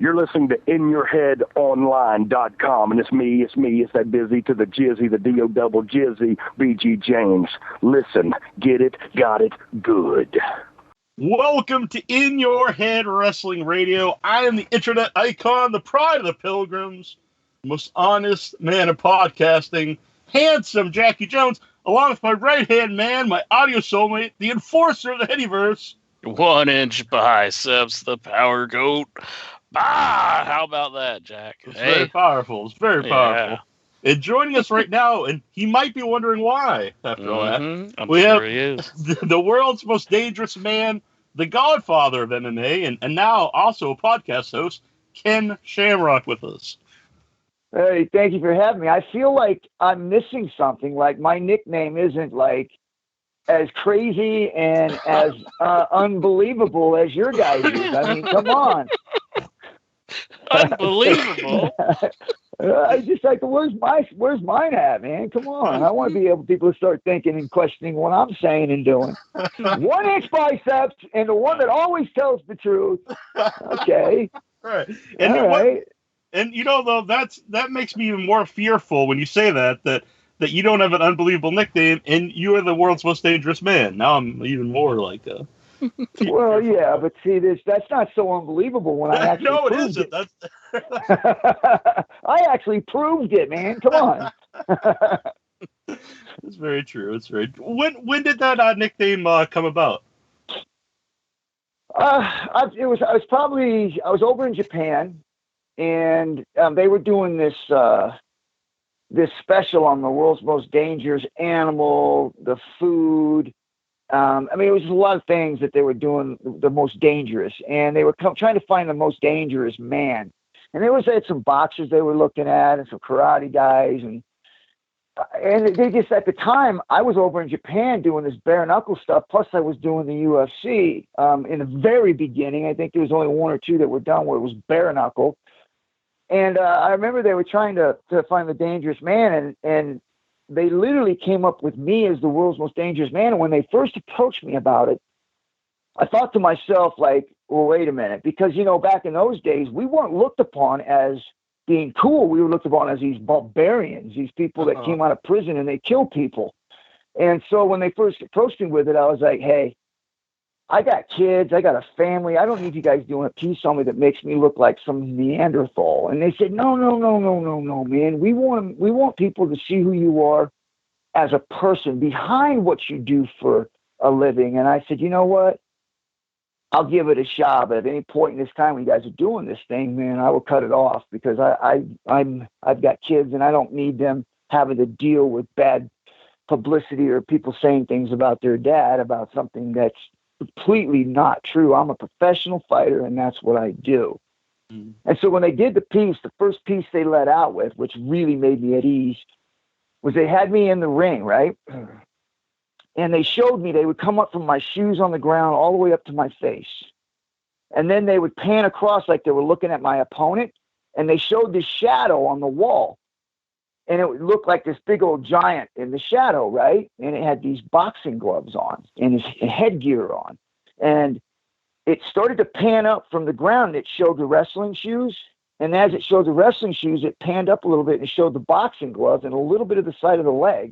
You're listening to InYourHeadOnline.com, and it's me, it's that busy to the jizzy, the D-O double jizzy, BG James. Listen, get it, got it, good. Welcome to In Your Head Wrestling Radio. I am the internet icon, the pride of the pilgrims, most honest man of podcasting, handsome Jackie Jones, along with my right-hand man, my audio soulmate, the enforcer of the Headyverse. 1 inch biceps, the power goat. How about that, Jack? It's very powerful. It's very powerful. And joining us right now, and he might be wondering why, after all that, we have he is. the world's most dangerous man, the godfather of MMA, and now also a podcast host, Ken Shamrock, with us. Hey, thank you for having me. I feel like I'm missing something. Like my nickname isn't like as crazy and as unbelievable as your guys is. I mean, come on. Unbelievable. I just like, where's mine at, man? Come on. I want to be able people to start thinking and questioning what I'm saying and doing. 1 inch biceps and the one that always tells the truth. Okay. Right. And you know, though, that makes me even more fearful when you say that you don't have an unbelievable nickname and you are the world's most dangerous man. Now I'm even more like well, yeah, but see, that's not so unbelievable when I actually no, it proved isn't. It. I actually proved it, man. Come on. It's very true. It's very true. When did that nickname come about? I was over in Japan, and they were doing this special on the world's most dangerous animal, the food. I mean, it was a lot of things that they were doing the most dangerous, and they were trying to find the most dangerous man. And they had some boxers they were looking at, and some karate guys, and they just, at the time, I was over in Japan doing this bare knuckle stuff. Plus, I was doing the UFC in the very beginning. I think there was only 1 or 2 that were done where it was bare knuckle. And I remember they were trying to find the dangerous man, and they literally came up with me as the world's most dangerous man. And when they first approached me about it, I thought to myself, like, well, wait a minute, because, you know, back in those days, we weren't looked upon as being cool. We were looked upon as these barbarians, these people that came out of prison and they killed people. And so when they first approached me with it, I was like, hey, I got kids, I got a family. I don't need you guys doing a piece on me that makes me look like some Neanderthal. And they said, no, man. We want people to see who you are as a person behind what you do for a living. And I said, you know what? I'll give it a shot. But at any point in this time when you guys are doing this thing, man, I will cut it off because I've got kids and I don't need them having to deal with bad publicity or people saying things about their dad about something that's completely not true. I'm a professional fighter and that's what I do. Mm. And so when they did the piece, the first piece they let out with, which really made me at ease, was they had me in the ring, right? And they showed me, they would come up from my shoes on the ground all the way up to my face. And then they would pan across like they were looking at my opponent. And they showed this shadow on the wall. And it would look like this big old giant in the shadow, right? And it had these boxing gloves on and his headgear on. And it started to pan up from the ground. It showed the wrestling shoes. And as it showed the wrestling shoes, it panned up a little bit and showed the boxing gloves and a little bit of the side of the leg.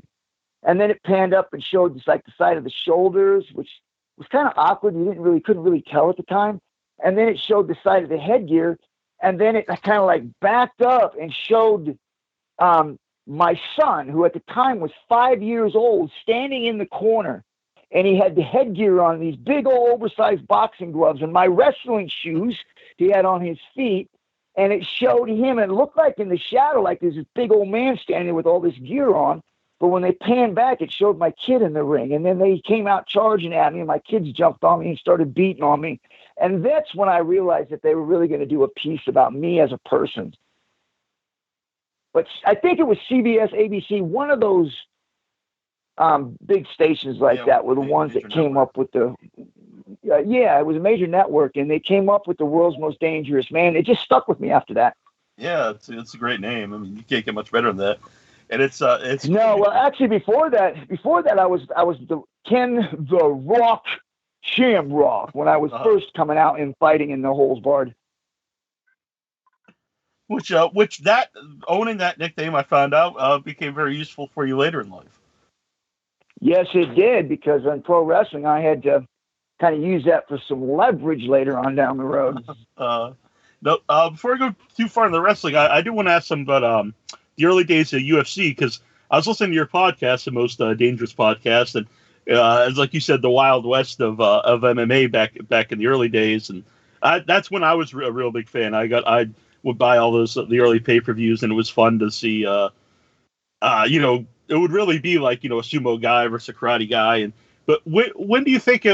And then it panned up and showed just like the side of the shoulders, which was kind of awkward. You couldn't really tell at the time. And then it showed the side of the headgear. And then it kind of like backed up and showed my son, who at the time was 5 years old, standing in the corner. And he had the headgear on, these big old oversized boxing gloves, and my wrestling shoes he had on his feet. And it showed him, and it looked like in the shadow, like there's this big old man standing with all this gear on. But when they panned back, it showed my kid in the ring. And then they came out charging at me, and my kids jumped on me and started beating on me. And that's when I realized that they were really going to do a piece about me as a person. But I think it was CBS, ABC, one of those big stations like that were the ones that came up with the... it was a major network, and they came up with the world's most dangerous man. It just stuck with me after that. Yeah, it's a great name. I mean, you can't get much better than that. And it's no. Well, actually, before that, I was the Ken the Rock Shamrock when I was first coming out and fighting in the Holds Barred. which that owning that nickname, I found out, became very useful for you later in life. Yes, it did, because in pro wrestling, I had to kind of use that for some leverage later on down the road. Before I go too far in the wrestling, I do want to ask some about the early days of UFC, because I was listening to your podcast, the Most Dangerous Podcast, and it's like you said, the Wild West of MMA back in the early days, and that's when I was a real big fan. I would buy all those the early pay-per-views, and it was fun to see. It would really be like a sumo guy versus a karate guy, but when do you think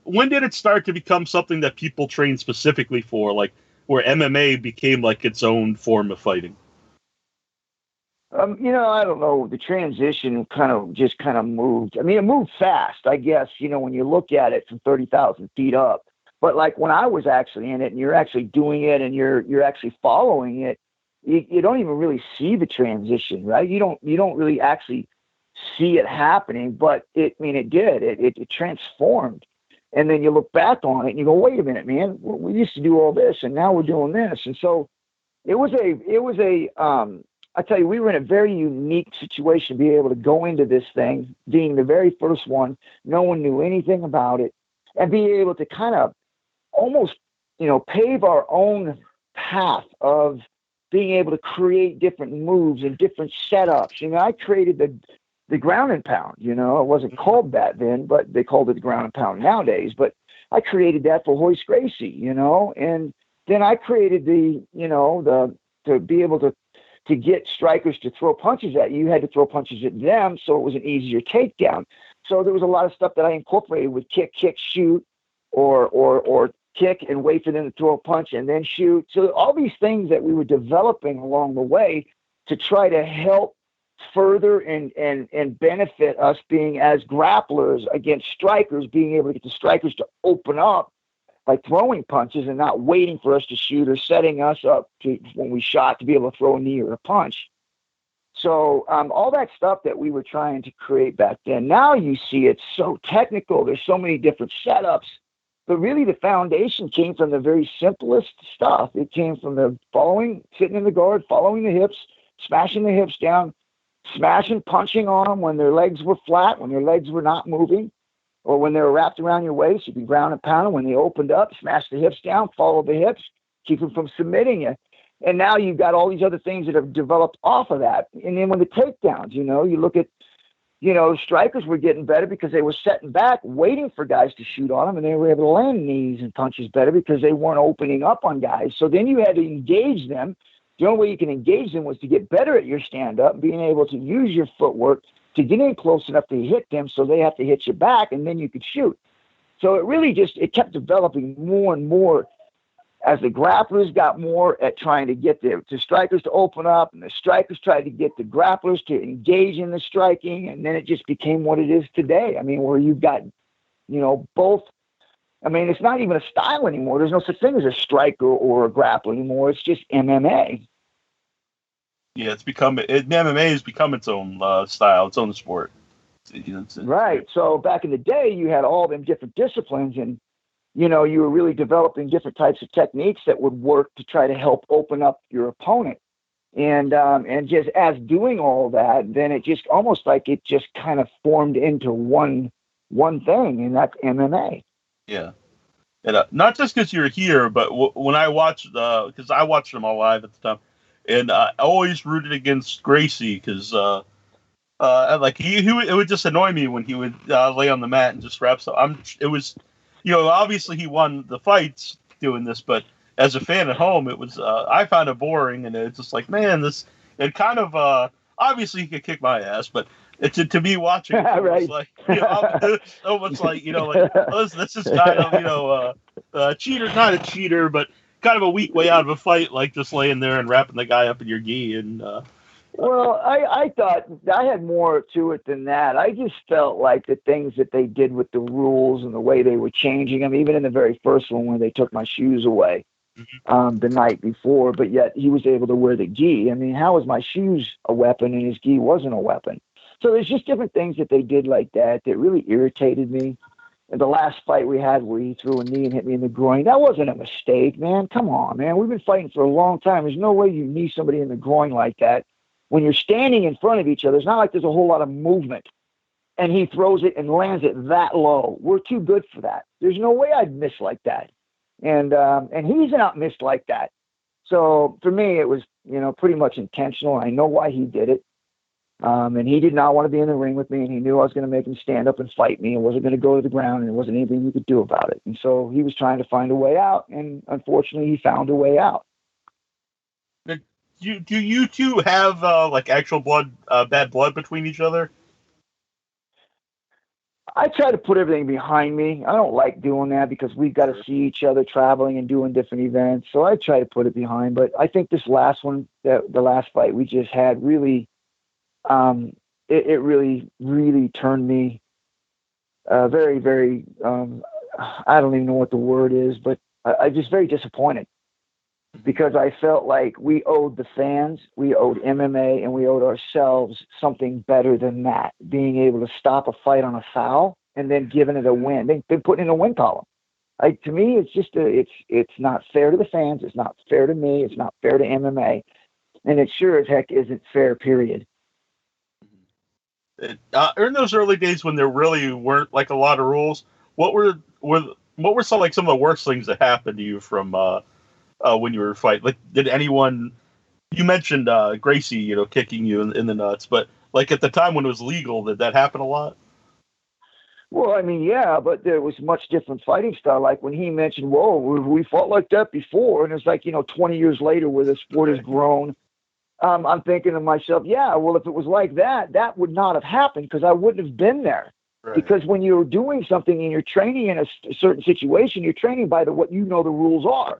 when did it start to become something that people train specifically for, like where MMA became like its own form of fighting? I don't know. The transition kind of moved. I mean, it moved fast, I guess, when you look at it from 30,000 feet up. But like when I was actually in it and you're actually doing it and you're actually following it, you don't even really see the transition, right? You don't really actually see it happening, but it did. It transformed. And then you look back on it and you go, wait a minute, man, we used to do all this and now we're doing this. And so it was I tell you, we were in a very unique situation to be able to go into this thing, being the very first one. No one knew anything about it, and be able to kind of almost, pave our own path of being able to create different moves and different setups. I created the ground and pound. It wasn't called that then, but they called it the ground and pound nowadays. But I created that for Royce Gracie, and then I created to be able to get strikers to throw punches at you, you had to throw punches at them, so it was an easier takedown. So there was a lot of stuff that I incorporated with kick, shoot, or kick and wait for them to throw a punch and then shoot. So all these things that we were developing along the way to try to help further and benefit us being as grapplers against strikers, being able to get the strikers to open up by throwing punches and not waiting for us to shoot or setting us up when we shot to be able to throw a knee or a punch. So all that stuff that we were trying to create back then, now you see it's so technical. There's so many different setups. But really the foundation came from the very simplest stuff. It came from the sitting in the guard, following the hips, smashing the hips down, smashing, punching on them when their legs were flat, when their legs were not moving, or when they were wrapped around your waist, you could ground and pound them. When they opened up, smash the hips down, follow the hips, keep them from submitting you. And now you've got all these other things that have developed off of that. And then when the takedowns, you look at, strikers were getting better because they were setting back, waiting for guys to shoot on them, and they were able to land knees and punches better because they weren't opening up on guys. So then you had to engage them. The only way you can engage them was to get better at your stand-up, being able to use your footwork to get in close enough to hit them so they have to hit you back, and then you could shoot. So it really it kept developing more and more as the grapplers got more at trying to get the strikers to open up, and the strikers tried to get the grapplers to engage in the striking, and then it just became what it is today. I mean, where you've got, both. I mean, it's not even a style anymore. There's no such thing as a striker or a grappler anymore. It's just MMA. Yeah, MMA has become its own style, its own sport. Right. So back in the day, you had all them different disciplines, and you were really developing different types of techniques that would work to try to help open up your opponent. And just as doing all that, then it just almost like it just kind of formed into one thing, and that's MMA. Yeah. And not just because you're here, but when I watched, because I watched them all live at the time, and I always rooted against Gracie because, it would just annoy me when he would lay on the mat and just wrap stuff. Obviously he won the fights doing this, but as a fan at home, it was I found it boring, and it's just like, man, it kind of obviously he could kick my ass, but to me watching it, right. Like almost like this is kind of a cheater, not a cheater, but kind of a weak way out of a fight, like just laying there and wrapping the guy up in your gi. And well, I thought I had more to it than that. I just felt like the things that they did with the rules and the way they were changing them, even in the very first one when they took my shoes away the night before, but yet he was able to wear the gi. I mean, how was my shoes a weapon and his gi wasn't a weapon? So there's just different things that they did like that really irritated me. the last fight we had where he threw a knee and hit me in the groin, that wasn't a mistake, man. Come on, man. We've been fighting for a long time. There's no way you knee somebody in the groin like that. When you're standing in front of each other, it's not like there's a whole lot of movement. And he throws it and lands it that low. We're too good for that. There's no way I'd miss like that. And he's not missed like that. So for me, it was, pretty much intentional. I know why he did it. And he did not want to be in the ring with me, and he knew I was going to make him stand up and fight me and wasn't going to go to the ground, and there wasn't anything he could do about it. And so he was trying to find a way out, and unfortunately he found a way out. Do you two have actual bad blood between each other? I try to put everything behind me. I don't like doing that because we've got to see each other traveling and doing different events. So I try to put it behind. But I think this last one, the last fight we just had, really, it really, really turned me very, very, I don't even know what the word is, but I just very disappointed because I felt like we owed the fans, we owed MMA, and we owed ourselves something better than that, being able to stop a fight on a foul and then giving it a win. They've been putting in a win column. To me, it's just it's not fair to the fans. It's not fair to me. It's not fair to MMA. And it sure as heck isn't fair, period. In those early days when there really weren't a lot of rules, what were some of the worst things that happened to you from when you were fighting? Did anyone? You mentioned Gracie, kicking you in the nuts, but at the time when it was legal, did that happen a lot? Well, I mean, yeah, but there was much different fighting style. Like when he mentioned, "Whoa, we fought like that before," and it's 20 years later, where the sport has grown. I'm thinking to myself, yeah, well, if it was like that, that would not have happened because I wouldn't have been there. Right. Because when you're doing something and you're training in a certain situation, you're training by what the rules are.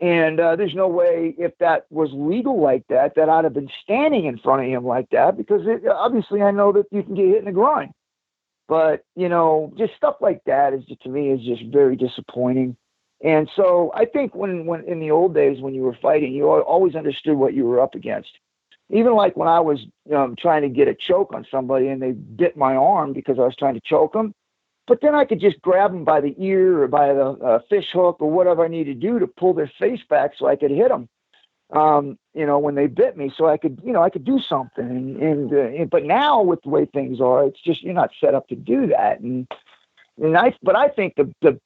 And there's no way if that was legal like that I'd have been standing in front of him like that because obviously I know that you can get hit in the groin. But, just stuff like that to me is just very disappointing. And so I think when in the old days when you were fighting, you always understood what you were up against. Even when I was trying to get a choke on somebody and they bit my arm because I was trying to choke them, but then I could just grab them by the ear or by the fish hook or whatever I needed to do to pull their face back so I could hit them, when they bit me, so I could do something. But now with the way things are, it's just you're not set up to do that. But I think the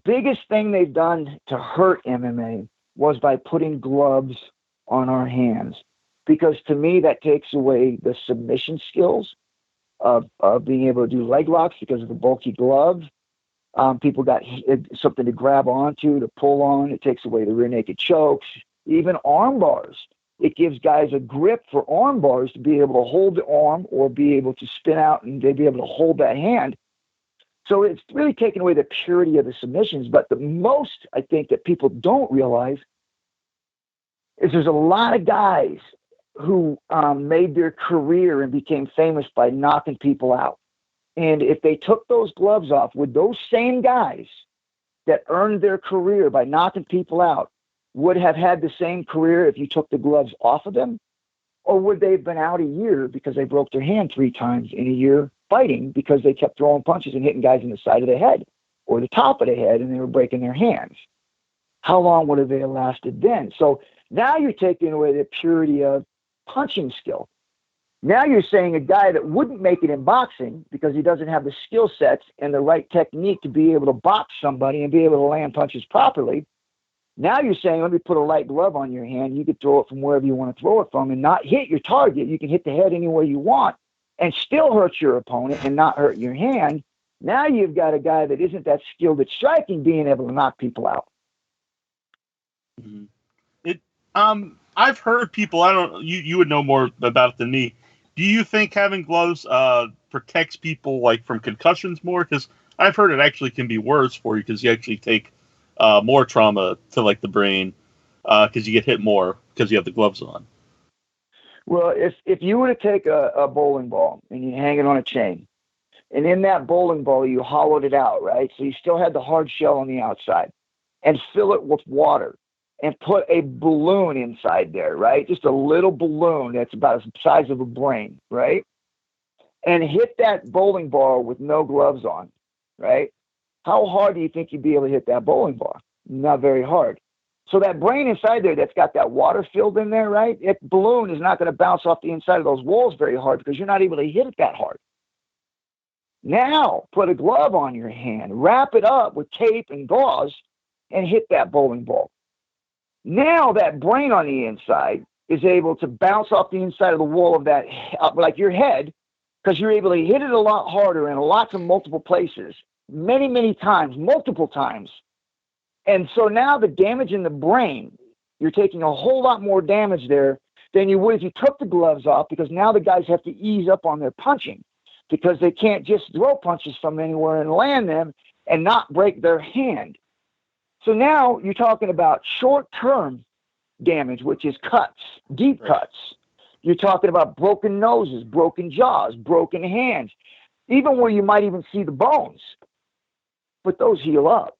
biggest thing they've done to hurt MMA was by putting gloves on our hands, because to me that takes away the submission skills of being able to do leg locks because of the bulky glove. People got something to grab onto, to pull on. It takes away the rear naked chokes, even arm bars. It gives guys a grip for arm bars to be able to hold the arm or be able to spin out and they'd be able to hold that hand. So it's really taken away the purity of the submissions. But the most, I think, that people don't realize is there's a lot of guys who made their career and became famous by knocking people out. And if they took those gloves off, would those same guys that earned their career by knocking people out would have had the same career if you took the gloves off of them? Or would they have been out a year because they broke their hand 3 times in a year fighting because they kept throwing punches and hitting guys in the side of the head or the top of the head and they were breaking their hands? How long would have they lasted then? So now you're taking away the purity of punching skill. Now you're saying a guy that wouldn't make it in boxing because he doesn't have the skill sets and the right technique to be able to box somebody and be able to land punches properly. Now you're saying, let me put a light glove on your hand. You could throw it from wherever you want to throw it from and not hit your target. You can hit the head anywhere you want and still hurt your opponent and not hurt your hand. Now you've got a guy that isn't that skilled at striking being able to knock people out. I've heard people, you would know more about it than me. Do you think having gloves protects people from concussions more? Because I've heard it actually can be worse for you because you actually take more trauma to the brain because you get hit more because you have the gloves on. Well, if you were to take a bowling ball and you hang it on a chain, and in that bowling ball you hollowed it out, right? So you still had the hard shell on the outside, and fill it with water, and put a balloon inside there, right? Just a little balloon that's about the size of a brain, right? and hit that bowling ball with no gloves on, right? How hard do you think you'd be able to hit that bowling ball? Not very hard. So that brain inside there that's got that water filled in there, right? That balloon is not going to bounce off the inside of those walls very hard because you're not able to hit it that hard. Now, put a glove on your hand, wrap it up with tape and gauze, and hit that bowling ball. Now that brain on the inside is able to bounce off the inside of the wall of that, like your head, because you're able to hit it a lot harder in lots of multiple places, many, many times, multiple times. And so now the damage in the brain, you're taking a whole lot more damage there than you would if you took the gloves off, because now the guys have to ease up on their punching because they can't just throw punches from anywhere and land them and not break their hand. So now you're talking about short-term damage, which is cuts, deep cuts. You're talking about broken noses, broken jaws, broken hands, even where you might even see the bones. But those heal up.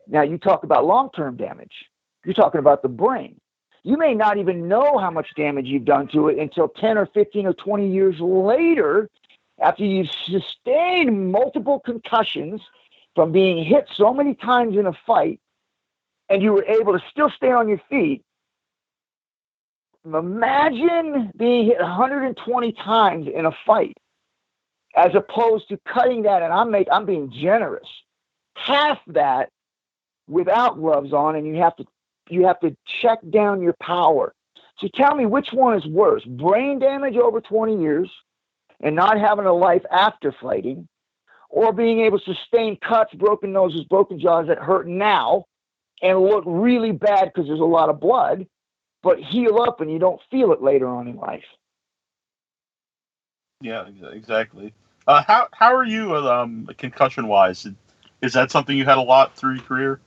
Now you talk about long-term damage. You're talking about the brain. You may not even know how much damage you've done to it until 10 or 15 or 20 years later, after you've sustained multiple concussions from being hit so many times in a fight, and you were able to still stay on your feet. Imagine being hit 120 times in a fight, as opposed to cutting that, and I'm being generous, half that without gloves on, and you have to check down your power. So tell me, which one is worse? Brain damage over 20 years and not having a life after fighting, or being able to sustain cuts, broken noses, broken jaws that hurt now and look really bad because there's a lot of blood, but heal up and you don't feel it later on in life. Yeah, exactly. How are you concussion wise? Is that something you had a lot through your career?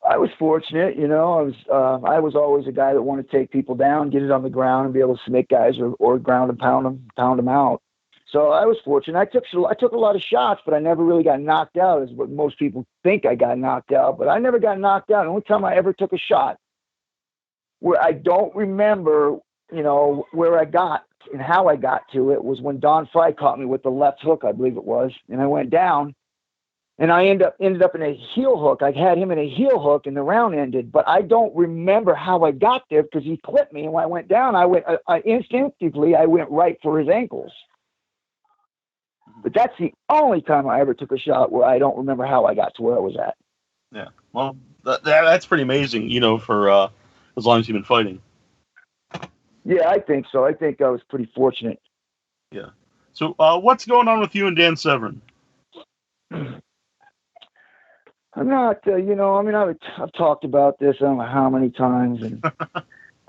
I was fortunate, I was always a guy that wanted to take people down, get it on the ground, and be able to submit guys or ground and pound them out. So I was fortunate. I took a lot of shots, but I never really got knocked out, is what most people think I got knocked out. But I never got knocked out. The only time I ever took a shot where I don't remember, where I got and how I got to it was when Don Fry caught me with the left hook, I believe it was, and I went down. And I ended up in a heel hook. I had him in a heel hook, and the round ended. But I don't remember how I got there because he clipped me. And when I went down, I instinctively went right for his ankles. But that's the only time I ever took a shot where I don't remember how I got to where I was at. Yeah, well, that's pretty amazing, for as long as you've been fighting. Yeah, I think so. I think I was pretty fortunate. Yeah. So what's going on with you and Dan Severn? I'm not, I've talked about this I don't know how many times, and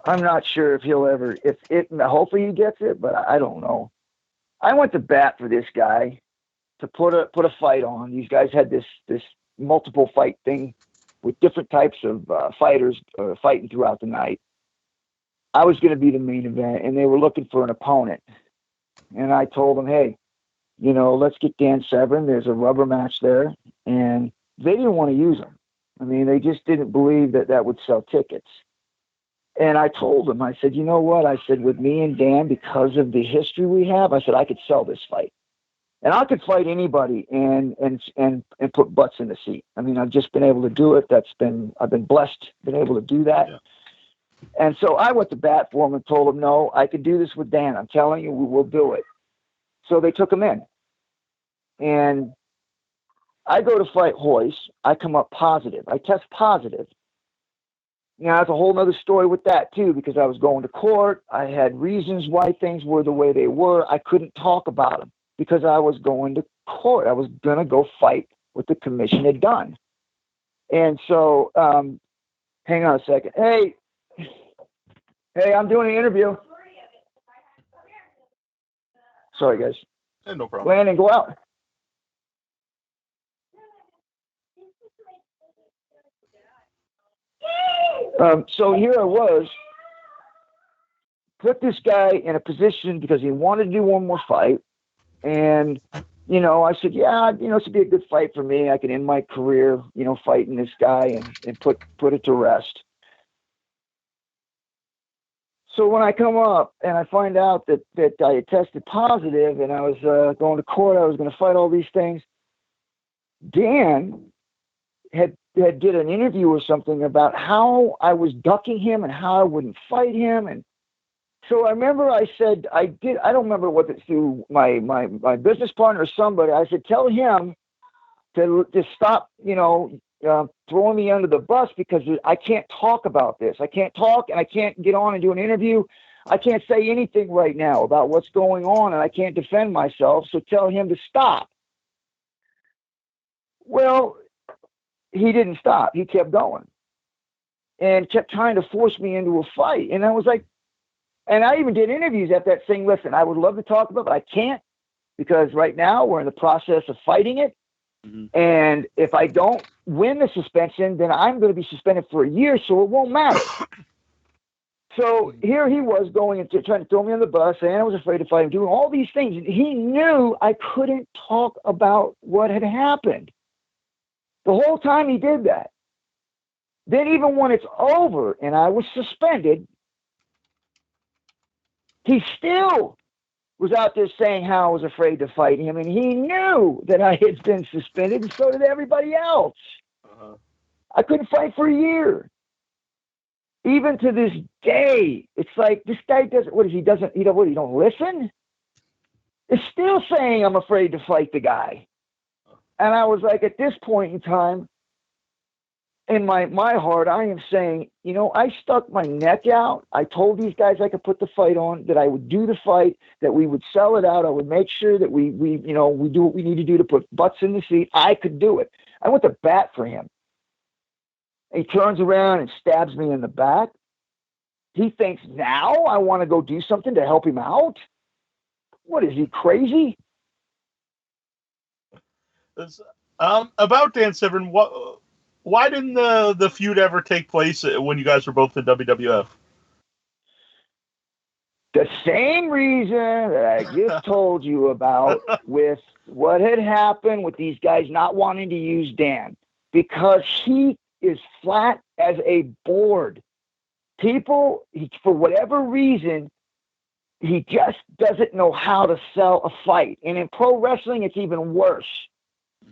I'm not sure if he'll ever, hopefully he gets it, but I don't know. I went to bat for this guy to put a fight on. These guys had this multiple fight thing with different types of fighters fighting throughout the night. I was going to be the main event, and they were looking for an opponent. And I told them, hey, let's get Dan Severn. There's a rubber match there, and they didn't want to use him. I mean, they just didn't believe that would sell tickets. And I told them, I said, you know what? I said, with me and Dan, because of the history we have, I said, I could sell this fight. And I could fight anybody and put butts in the seat. I mean, I've just been able to do it. I've been blessed, been able to do that. Yeah. And so I went to bat for him and told him, no, I could do this with Dan. I'm telling you, we will do it. So they took him in. And I go to fight Royce. I come up positive. I test positive. Now, that's a whole other story with that, too, because I was going to court. I had reasons why things were the way they were. I couldn't talk about them because I was going to court. I was going to go fight what the commission had done. And so, hang on a second. Hey, I'm doing an interview. Sorry, guys. Yeah, no problem. Landon, go out. So here I was, put this guy in a position because he wanted to do one more fight. And, I said, yeah, this would be a good fight for me. I can end my career, fighting this guy and put it to rest. So when I come up and I find out that I had tested positive and I was going to court, I was going to fight all these things. Dan had did an interview or something about how I was ducking him and how I wouldn't fight him. And so I remember I said, I don't remember what it's through my business partner or somebody. I said, tell him to stop, throwing me under the bus because I can't talk about this. I can't talk and I can't get on and do an interview. I can't say anything right now about what's going on and I can't defend myself. So tell him to stop. Well, he didn't stop. He kept going and kept trying to force me into a fight. And I was like, and I even did interviews at that saying, listen, I would love to talk about it, but I can't because right now we're in the process of fighting it. Mm-hmm. And if I don't win the suspension, then I'm going to be suspended for a year, so it won't matter. So here he was going and trying to throw me on the bus, and I was afraid to fight him, doing all these things. And he knew I couldn't talk about what had happened. The whole time he did that. Then even when it's over and I was suspended, he still was out there saying how I was afraid to fight him, and he knew that I had been suspended, and so did everybody else. Uh-huh. I couldn't fight for a year. Even to this day, it's like this guy doesn't. What is he? Doesn't he? He don't listen. It's still saying I'm afraid to fight the guy, and I was like, at this point in time, in my heart, I am saying, I stuck my neck out. I told these guys I could put the fight on, that I would do the fight, that we would sell it out. I would make sure that we do what we need to do to put butts in the seat. I could do it. I went to bat for him. He turns around and stabs me in the back. He thinks now I want to go do something to help him out. What is he, crazy? About Dan Severn, why didn't the feud ever take place when you guys were both in WWF? The same reason that I just told you about with what had happened with these guys not wanting to use Dan. Because he is flat as a board. People, for whatever reason, he just doesn't know how to sell a fight. And in pro wrestling, it's even worse.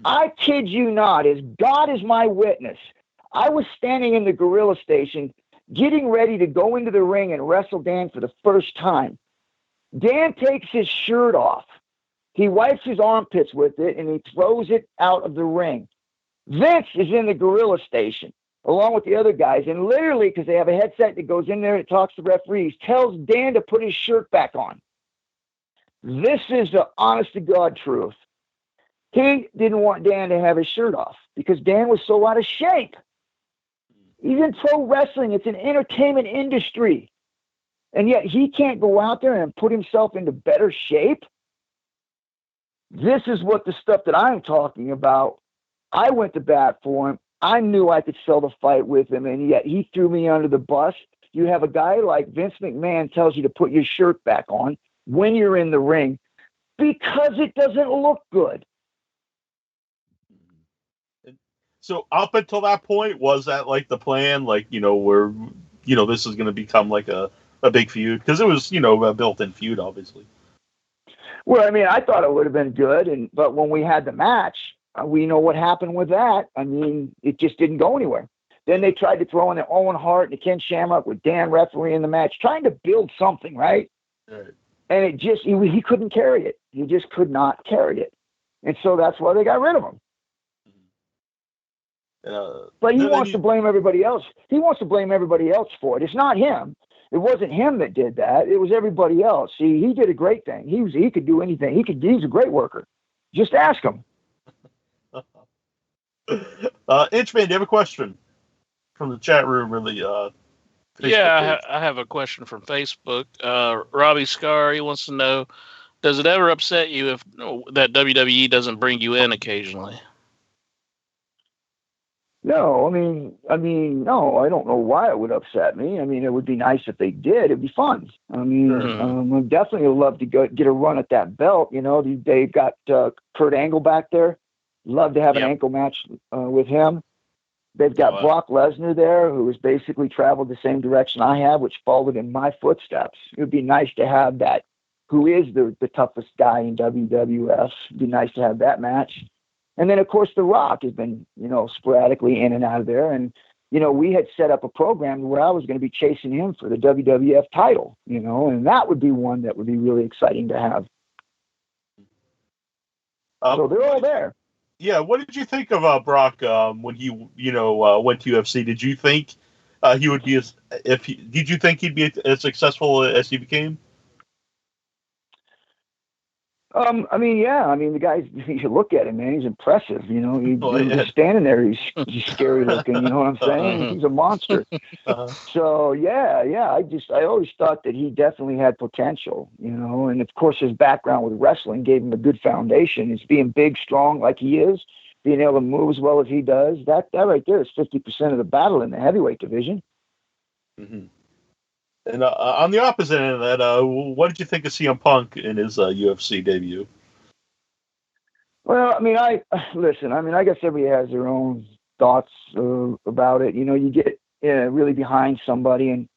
I kid you not, as God is my witness, I was standing in the gorilla station getting ready to go into the ring and wrestle Dan for the first time. Dan takes his shirt off. He wipes his armpits with it, and he throws it out of the ring. Vince is in the gorilla station, along with the other guys, and literally, because they have a headset that goes in there and talks to referees, tells Dan to put his shirt back on. This is the honest-to-God truth. He didn't want Dan to have his shirt off because Dan was so out of shape. Even pro wrestling, it's an entertainment industry. And yet he can't go out there and put himself into better shape. This is what the stuff that I'm talking about. I went to bat for him. I knew I could sell the fight with him, and yet he threw me under the bus. You have a guy like Vince McMahon tells you to put your shirt back on when you're in the ring because it doesn't look good. So up until that point, was that like the plan? Like, where, this is going to become like a big feud? Because it was, a built-in feud, obviously. Well, I mean, I thought it would have been good. But when we had the match, we know what happened with that. I mean, it just didn't go anywhere. Then they tried to throw in the Owen Hart and Ken Shamrock with Dan referee in the match, trying to build something, right? Right. And it just, he couldn't carry it. He just could not carry it. And so that's why they got rid of him. But he wants to blame everybody else. He wants to blame everybody else for it. It's not him. It wasn't him that did that. It was everybody else. See, he did a great thing. He could do anything. He's a great worker. Just ask him. Inchman, do you have a question from the chat room or the Facebook I have a question from Facebook. Robbie Scar, he wants to know, does it ever upset you if that WWE doesn't bring you in occasionally? No, I mean, no, I don't know why it would upset me. I mean, it would be nice if they did. It'd be fun. I mean, I definitely would love to get a run at that belt. They've got Kurt Angle back there. Love to have an ankle match with him. They've got Brock Lesnar there, who has basically traveled the same direction I have, which followed in my footsteps. It would be nice to have that, who is the toughest guy in WWF. It'd be nice to have that match. And then, of course, The Rock has been, sporadically in and out of there. And, we had set up a program where I was going to be chasing him for the WWF title, and that would be one that would be really exciting to have. So they're all there. Yeah, what did you think of Brock when he, went to UFC? Did you think he would be did you think he'd be as successful as he became? The guy, you look at him, man, he's impressive. He's just standing there, he's scary looking, you know what I'm saying? He's a monster. So, I always thought that he definitely had potential, and of course his background with wrestling gave him a good foundation. It's being big, strong like he is, being able to move as well as he does. That right there is 50% of the battle in the heavyweight division. Mm-hmm. And on the opposite end of that, what did you think of CM Punk in his UFC debut? Well, I guess everybody has their own thoughts about it. You get really behind somebody and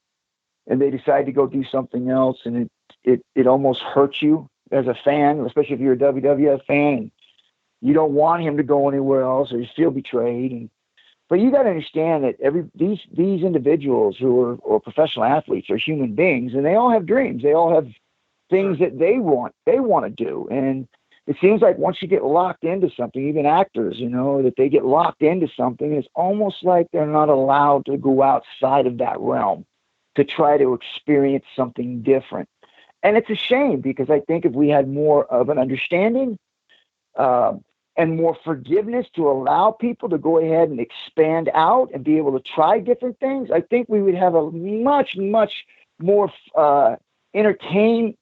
they decide to go do something else, and it almost hurts you as a fan, especially if you're a WWF fan, and you don't want him to go anywhere else, or you feel betrayed. But you got to understand that these individuals who are professional athletes are human beings, and they all have dreams. They all have things that they want to do. And it seems like once you get locked into something, even actors, that they get locked into something, it's almost like they're not allowed to go outside of that realm to try to experience something different. And it's a shame, because I think if we had more of an understanding, and more forgiveness to allow people to go ahead and expand out and be able to try different things, I think we would have a much, much more entertaining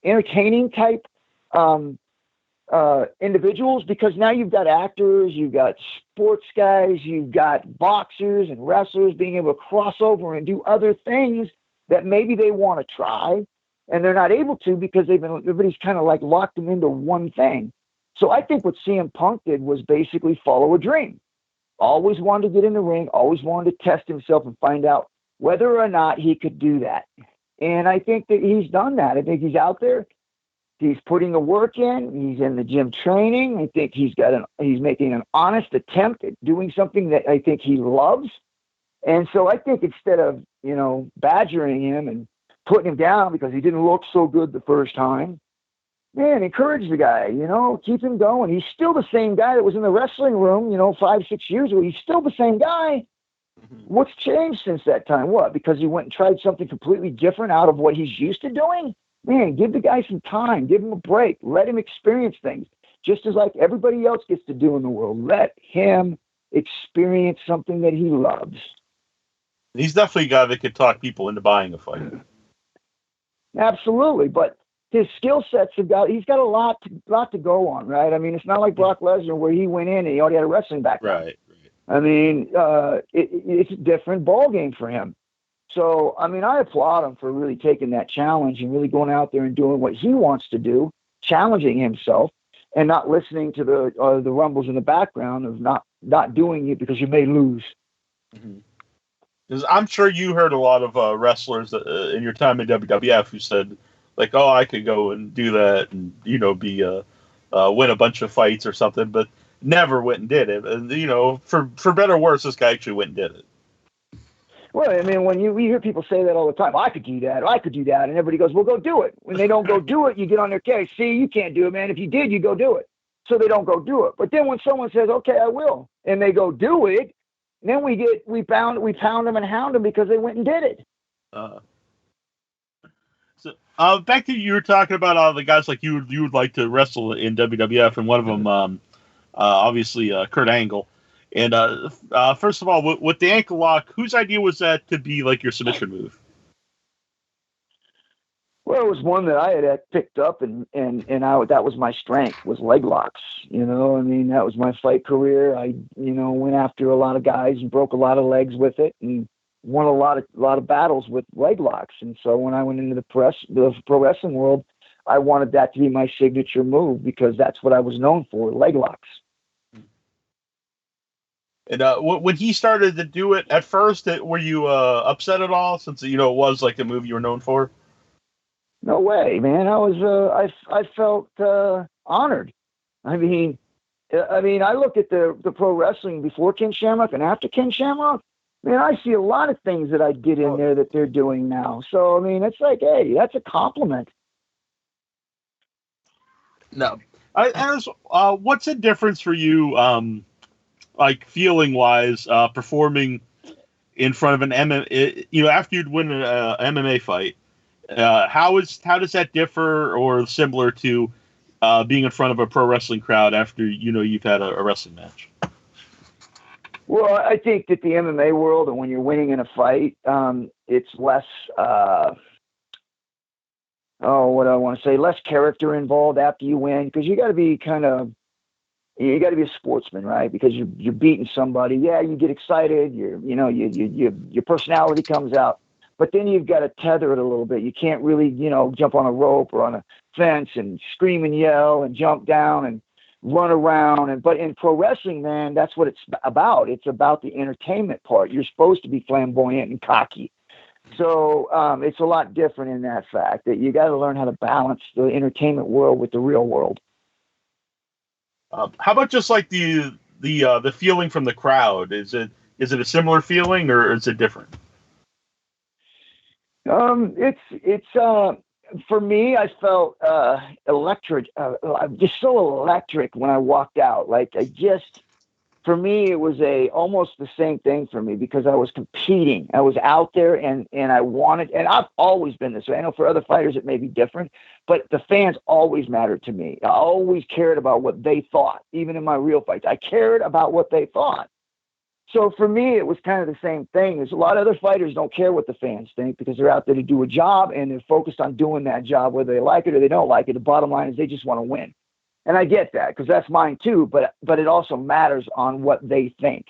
type individuals, because now you've got actors, you've got sports guys, you've got boxers and wrestlers being able to cross over and do other things that maybe they want to try, and they're not able to because everybody's kind of like locked them into one thing. So I think what CM Punk did was basically follow a dream. Always wanted to get in the ring, always wanted to test himself and find out whether or not he could do that. And I think that he's done that. I think he's out there. He's putting the work in. He's in the gym training. I think he's making an honest attempt at doing something that I think he loves. And so I think instead of, badgering him and putting him down because he didn't look so good the first time, man, encourage the guy, keep him going. He's still the same guy that was in the wrestling room, 5-6 years ago. He's still the same guy. What's changed since that time? What? Because he went and tried something completely different out of what he's used to doing? Man, give the guy some time. Give him a break. Let him experience things, just as like everybody else gets to do in the world. Let him experience something that he loves. He's definitely a guy that could talk people into buying a fight. Absolutely, but his skill sets he's got a lot to go on, right? It's not like Brock Lesnar where he went in and he already had a wrestling background. Right. It's a different ball game for him. So, I applaud him for really taking that challenge and really going out there and doing what he wants to do, challenging himself, and not listening to the rumbles in the background of not doing it because you may lose. Mm-hmm. I'm sure you heard a lot of wrestlers in your time in WWF who said, like, oh, I could go and do that and, win a bunch of fights or something, but never went and did it. And, for better or worse, this guy actually went and did it. Well, when we hear people say that all the time, I could do that, and everybody goes, well, go do it. When they don't go do it, you get on their case. See, you can't do it, man. If you did, you go do it. So they don't go do it. But then when someone says, okay, I will, and they go do it, then we pound them and hound them because they went and did it. So back to you were talking about all the guys like you would like to wrestle in WWF, and one of them, obviously, Kurt Angle. And first of all, with the ankle lock, whose idea was that to be like your submission move? Well, it was one that I had picked up, and that was my strength, was leg locks. That was my fight career. I went after a lot of guys and broke a lot of legs with it, and won a lot of battles with leg locks. And so when I went into the pro wrestling world, I wanted that to be my signature move because that's what I was known for, leg locks. And when he started to do it at first, were you upset at all? Since it was like the movie you were known for. No way, man. I felt honored. I mean, I look at the pro wrestling before Ken Shamrock and after Ken Shamrock. Man, I see a lot of things that I did in there that they're doing now. So, I mean, it's like, hey, that's a compliment. No. What's the difference for you, like feeling-wise, performing in front of an MMA, after you'd win an MMA fight? How does that differ or similar to being in front of a pro wrestling crowd after you've had a wrestling match? Well, I think that the MMA world, and when you're winning in a fight, it's less. What do I want to say? Less character involved after you win, because you got to be you got to be a sportsman, right? Because you're beating somebody. Yeah, you get excited. Your personality comes out. But then you've got to tether it a little bit. You can't really, jump on a rope or on a fence and scream and yell and jump down and run around. But in pro wrestling, man, that's what it's about. It's about the entertainment part. You're supposed to be flamboyant and cocky. So it's a lot different in that fact that you got to learn how to balance the entertainment world with the real world. How about just like the feeling from the crowd? Is it a similar feeling or is it different? It's for me, I felt electric, just so electric when I walked out. Like for me, it was almost the same thing for me because I was competing. I was out there and I wanted, and I've always been this way. I know for other fighters it may be different, but the fans always mattered to me. I always cared about what they thought, even in my real fights. I cared about what they thought. So for me, it was kind of the same thing. There's a lot of other fighters don't care what the fans think because they're out there to do a job and they're focused on doing that job, whether they like it or they don't like it. The bottom line is they just want to win. And I get that because that's mine too, but it also matters on what they think.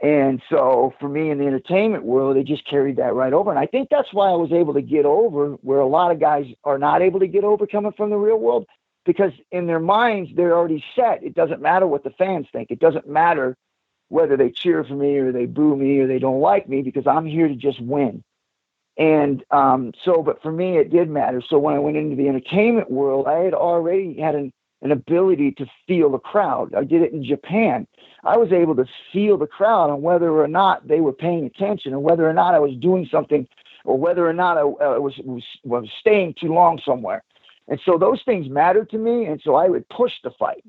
And so for me in the entertainment world, they just carried that right over. And I think that's why I was able to get over where a lot of guys are not able to get over coming from the real world, because in their minds, they're already set. It doesn't matter what the fans think. It doesn't matter whether they cheer for me or they boo me or they don't like me, because I'm here to just win. And but for me, it did matter. So when I went into the entertainment world, I had already had an ability to feel the crowd. I did it in Japan. I was able to feel the crowd on whether or not they were paying attention, or whether or not I was doing something, or whether or not I was staying too long somewhere. And so those things mattered to me. And so I would push the fight.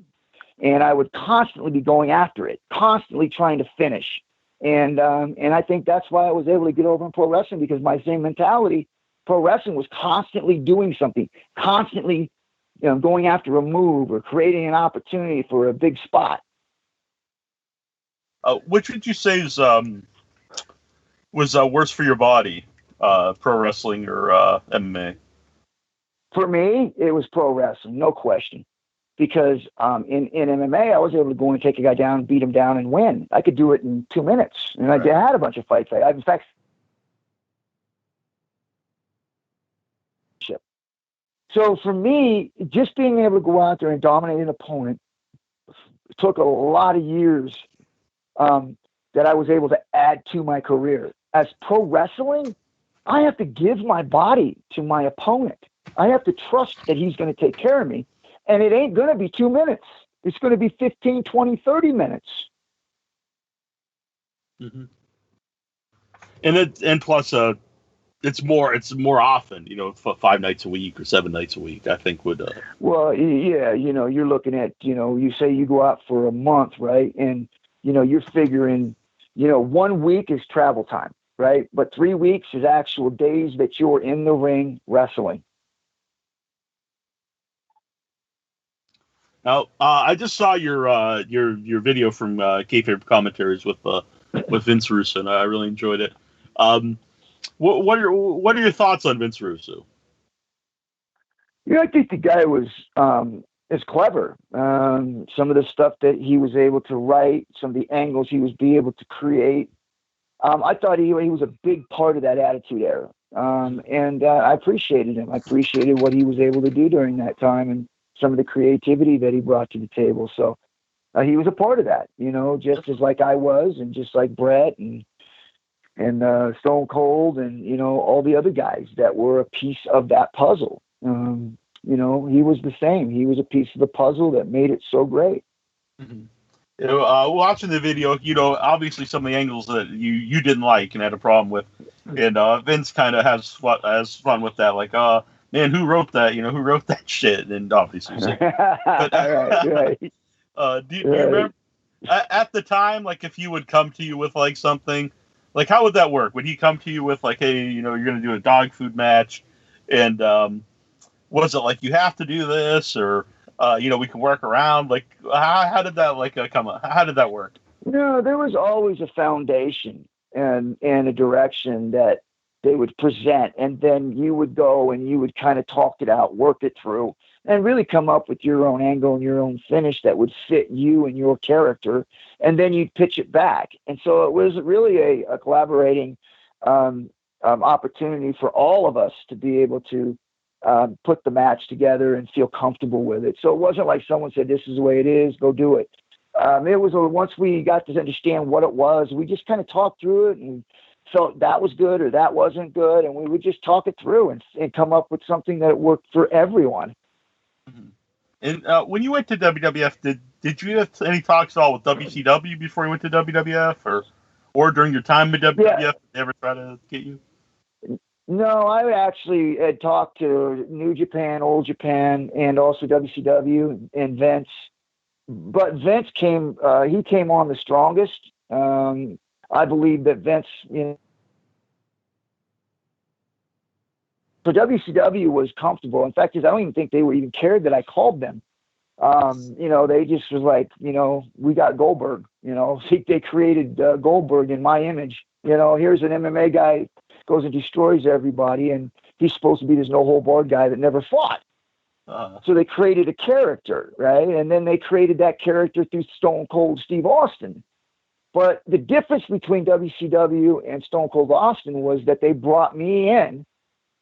And I would constantly be going after it, constantly trying to finish. And I think that's why I was able to get over in pro wrestling, because my same mentality, pro wrestling was constantly doing something, constantly going after a move or creating an opportunity for a big spot. Which would you say was worse for your body, pro wrestling or MMA? For me, it was pro wrestling, no question. Because in MMA, I was able to go and take a guy down, beat him down, and win. I could do it in 2 minutes. And right. I had a bunch of fights. In fact, so for me, just being able to go out there and dominate an opponent took a lot of years that I was able to add to my career. As pro wrestling, I have to give my body to my opponent. I have to trust that he's going to take care of me. And it ain't going to be 2 minutes. It's going to be 15, 20, 30 minutes. Mm-hmm. And plus, it's more often, 5 nights a week or 7 nights a week, I think would. Well, yeah, you're looking at, you say you go out for a month, right? And, you're figuring, 1 week is travel time, right? But 3 weeks is actual days that you're in the ring wrestling. Now, I just saw your video from Kayfabe Commentaries with Vince Russo, and I really enjoyed it. What are your thoughts on Vince Russo? I think the guy is clever. Some of the stuff that he was able to write, some of the angles he was able to create. I thought he was a big part of that Attitude Era, and I appreciated him. I appreciated what he was able to do during that time, and some of the creativity that he brought to the table. So he was a part of that, just as like I was, and just like Brett and Stone Cold and, all the other guys that were a piece of that puzzle. He was the same. He was a piece of the puzzle that made it so great. Mm-hmm. Watching the video, obviously some of the angles that you didn't like and had a problem with, and Vince kind of has fun with that, like, man, who wrote that? Who wrote that shit? And obviously, but right. do you remember at the time, like, if he would come to you with like something, like, how would that work? Would he come to you with like, hey, you're going to do a dog food match, and was it like you have to do this, or we can work around? Like, how did that come up? How did that work? No, there was always a foundation and a direction that they would present, and then you would go and you would kind of talk it out, work it through, and really come up with your own angle and your own finish that would fit you and your character, and then you'd pitch it back. And so it was really a collaborating opportunity for all of us to be able to put the match together and feel comfortable with it. So it wasn't like someone said, this is the way it is, go do it. It was once we got to understand what it was, we just kind of talked through it and felt that was good or that wasn't good, and we would just talk it through and come up with something that worked for everyone. Mm-hmm. And when you went to WWF, did you have any talks at all with WCW before you went to WWF, or during your time at WWF? Did they ever try to get you? No, I actually had talked to New Japan, Old Japan, and also WCW and Vince. But Vince came on the strongest. I believe that Vince, so WCW was comfortable. In fact, I don't even think they were even cared that I called them. They just was like, we got Goldberg. They created Goldberg in my image. Here's an MMA guy goes and destroys everybody, and he's supposed to be this no-hold-barred guy that never fought. So they created a character, right? And then they created that character through Stone Cold Steve Austin. But the difference between WCW and Stone Cold Austin was that they brought me in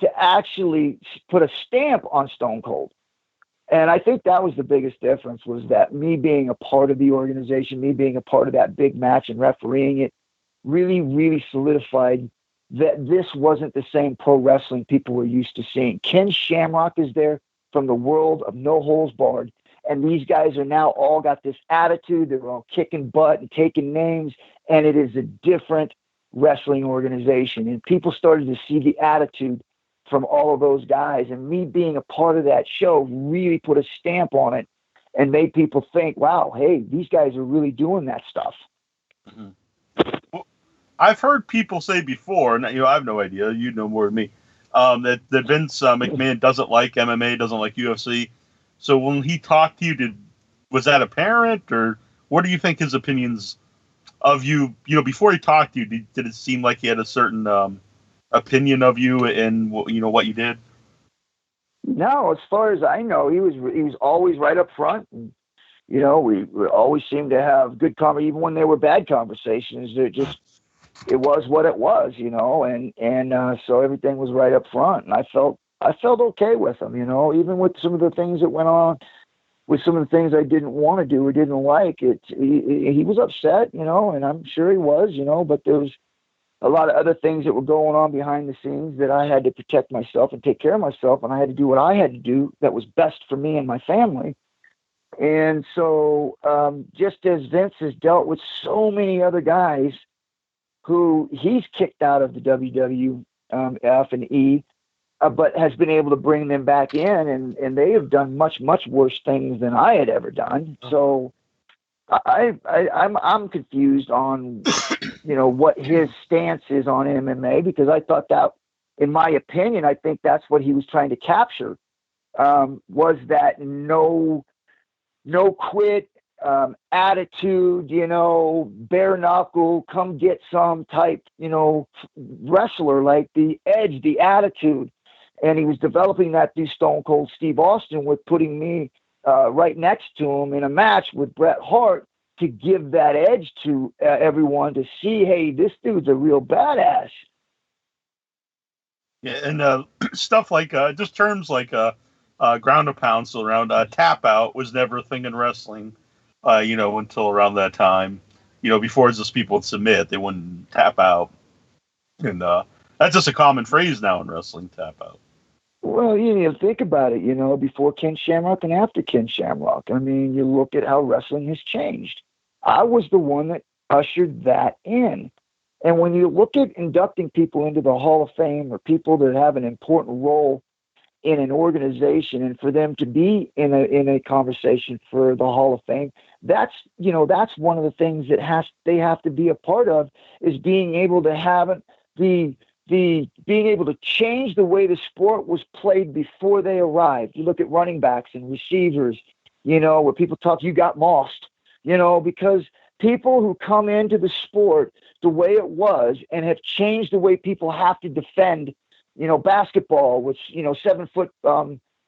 to actually put a stamp on Stone Cold. And I think that was the biggest difference, was that me being a part of the organization, me being a part of that big match and refereeing it, really, really solidified that this wasn't the same pro wrestling people were used to seeing. Ken Shamrock is there from the world of no holds barred. And these guys are now all got this attitude. They're all kicking butt and taking names. And it is a different wrestling organization. And people started to see the attitude from all of those guys. And me being a part of that show really put a stamp on it and made people think, wow, hey, these guys are really doing that stuff. Mm-hmm. Well, I've heard people say before, and I have no idea, you know more than me, that Vince McMahon doesn't like MMA, doesn't like UFC. So when he talked to you, was that apparent, or what do you think his opinions of you? Before he talked to you, did it seem like he had a certain opinion of you and what you did? No, as far as I know, he was always right up front. And, we always seemed to have good conversation, even when there were bad conversations. It was what it was, and so everything was right up front, and I felt okay with him, even with some of the things that went on, with some of the things I didn't want to do or didn't like. He was upset, and I'm sure he was, but there was a lot of other things that were going on behind the scenes that I had to protect myself and take care of myself, and I had to do what I had to do that was best for me and my family. And so just as Vince has dealt with so many other guys who he's kicked out of the WWF and E, but has been able to bring them back in, and they have done much, much worse things than I had ever done. So I'm confused on, what his stance is on MMA, because I thought that, in my opinion, I think that's what he was trying to capture, was that no quit, attitude, bare knuckle, come get some type, wrestler, like the edge, the attitude. And he was developing that through Stone Cold Steve Austin, with putting me right next to him in a match with Bret Hart to give that edge to everyone to see, hey, this dude's a real badass. Yeah, and stuff like just terms like ground and pound, still around. Tap out was never a thing in wrestling. until around that time. Before just people would submit, they wouldn't tap out. And that's just a common phrase now in wrestling, tap out. Well, think about it, before Ken Shamrock and after Ken Shamrock. I mean, you look at how wrestling has changed. I was the one that ushered that in. And when you look at inducting people into the Hall of Fame or people that have an important role in an organization, and for them to be in a conversation for the Hall of Fame, that's one of the things that they have to be a part of, is being able to have being able to change the way the sport was played before they arrived. You look at running backs and receivers, where people talk, you got mossed, because people who come into the sport the way it was and have changed the way people have to defend, basketball with, 7-foot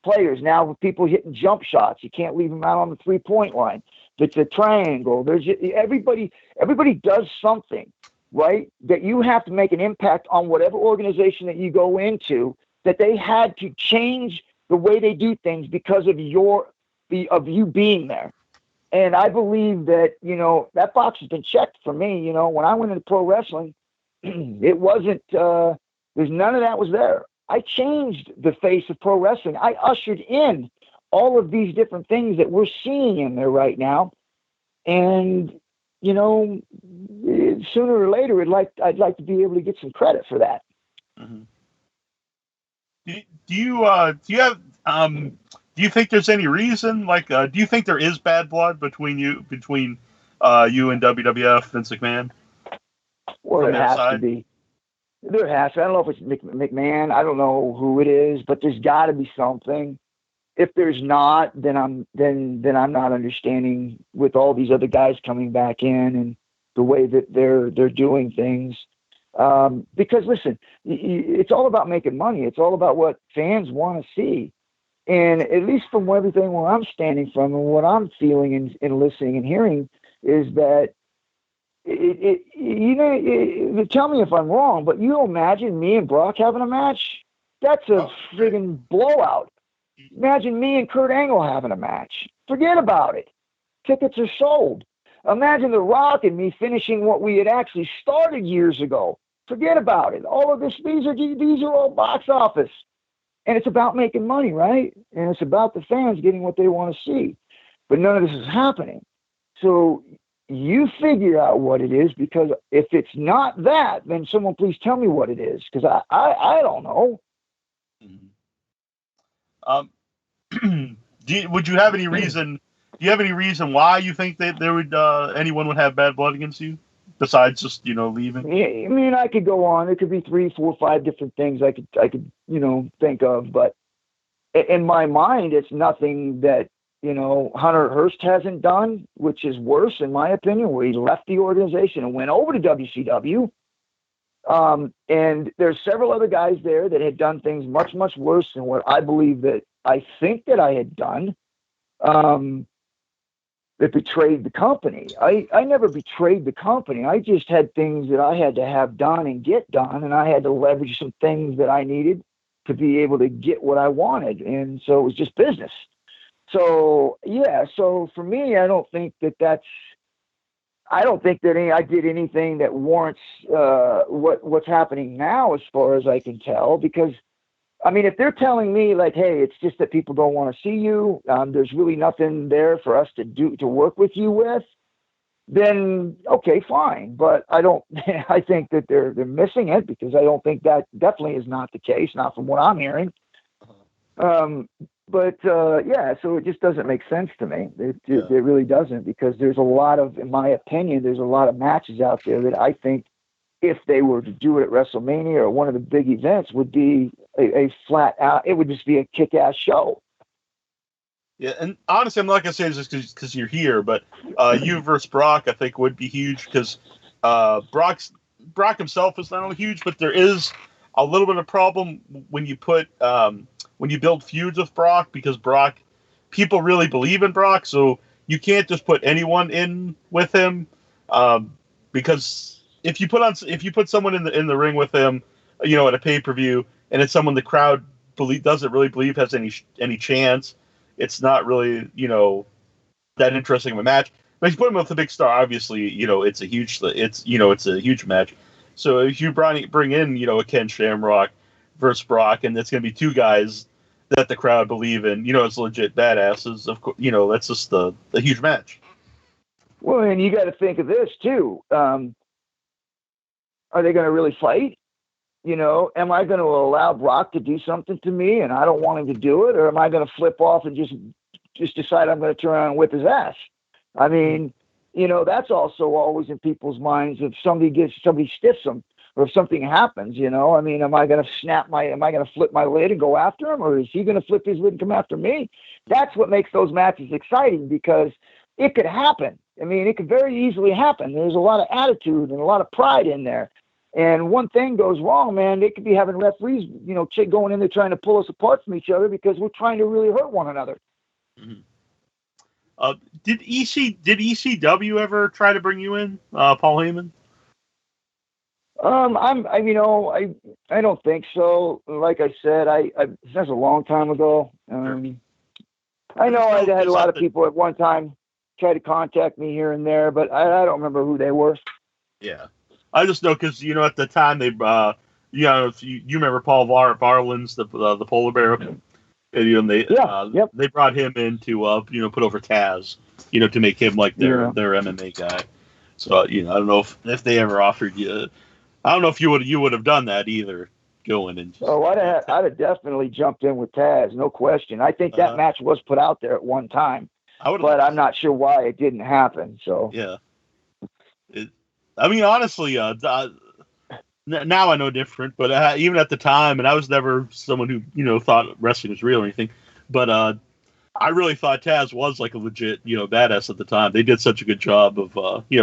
players now with people hitting jump shots. You can't leave them out on the 3-point line. It's a triangle. There's everybody does something, right? That you have to make an impact on whatever organization that you go into, that they had to change the way they do things because of you being there. And I believe that, that box has been checked for me. When I went into pro wrestling, it wasn't, there's none of that was there. I changed the face of pro wrestling. I ushered in all of these different things that we're seeing in there right now. And, sooner or later, I'd like to be able to get some credit for that. Mm-hmm. Do you think there's any reason, do you think there is bad blood between you and WWF, Vince McMahon? Well, there has to be. There has to. I don't know if it's McMahon. I don't know who it is, but there's got to be something. If there's not, then I'm not understanding with all these other guys coming back in and the way that they're doing things. Because listen, it's all about making money. It's all about what fans want to see. And at least from everything where I'm standing from and what I'm feeling and listening and hearing is that tell me if I'm wrong, but you imagine me and Brock having a match? That's a friggin' blowout. Imagine me and Kurt Angle having a match. Forget about it. Tickets are sold. Imagine The Rock and me finishing what we had actually started years ago. Forget about it. All of this, these are all box office. And it's about making money, right? And it's about the fans getting what they want to see. But none of this is happening. So you figure out what it is, because if it's not that, then someone please tell me what it is, because I don't know. Would you have any reason? Do you have any reason why you think that there would anyone would have bad blood against you besides just leaving? Yeah, I mean, I could go on. It could be 3, 4, 5 different things I could think of, but in my mind, it's nothing that Hunter Hearst hasn't done, which is worse in my opinion, where he left the organization and went over to WCW. And there's several other guys there that had done things much, much worse than what I believe that I think that I had done, that betrayed the company. I never betrayed the company. I just had things that I had to have done and get done, and I had to leverage some things that I needed to be able to get what I wanted. And so it was just business. So, yeah, so for me, I don't think that I did anything that warrants what's happening now, as far as I can tell, because I mean, if they're telling me like, hey, it's just that people don't want to see you, there's really nothing there for us to work with you with, then okay, fine. But I think that they're missing it, because I don't think that definitely is not the case, not from what I'm hearing. But yeah, so it just doesn't make sense to me. It really doesn't, because there's a lot of, in my opinion, there's a lot of matches out there that I think, if they were to do it at WrestleMania or one of the big events, would be a flat out, it would just be a kick-ass show. Yeah, and honestly, I'm not going to say this just because you're here, but you versus Brock, I think, would be huge, because Brock himself is not only huge, but there is a little bit of problem when you put when you build feuds with Brock, because people really believe in Brock, so you can't just put anyone in with him, because if you put someone in the ring with him, at a pay-per-view, and it's someone the crowd doesn't really believe has any chance, it's not really that interesting of a match. If you put him with a big star, obviously, it's a huge match. So if you bring in, a Ken Shamrock versus Brock, and it's going to be two guys that the crowd believe in, it's legit badasses. Of course, that's just a huge match. Well, and you got to think of this too. Are they going to really fight? Am I going to allow Brock to do something to me and I don't want him to do it? Or am I going to flip off and just decide I'm going to turn around and whip his ass? I mean, that's also always in people's minds. If somebody stiffs them or if something happens, I mean, am I going to flip my lid and go after him, or is he going to flip his lid and come after me? That's what makes those matches exciting, because it could happen. I mean, it could very easily happen. There's a lot of attitude and a lot of pride in there. And one thing goes wrong, man, they could be having referees, going in there trying to pull us apart from each other because we're trying to really hurt one another. Mm-hmm. Did ECW ever try to bring you in, Paul Heyman? I don't think so. Like I said, that's a long time ago. I know I had a lot of people at one time try to contact me here and there, but I don't remember who they were. Yeah. I just know because, at the time they, if you remember Paul Varlin's, the polar bear, and they brought him in to, put over Taz, to make him like their MMA guy. So, I don't know if they ever offered you, I don't know if you would have done that either, going in. I'd have definitely jumped in with Taz, no question. I think that match was put out there at one time, but I'm not sure why it didn't happen. So yeah. I mean, honestly, now I know different, but even at the time, and I was never someone who, thought wrestling was real or anything, but I really thought Taz was like a legit, badass at the time. They did such a good job of,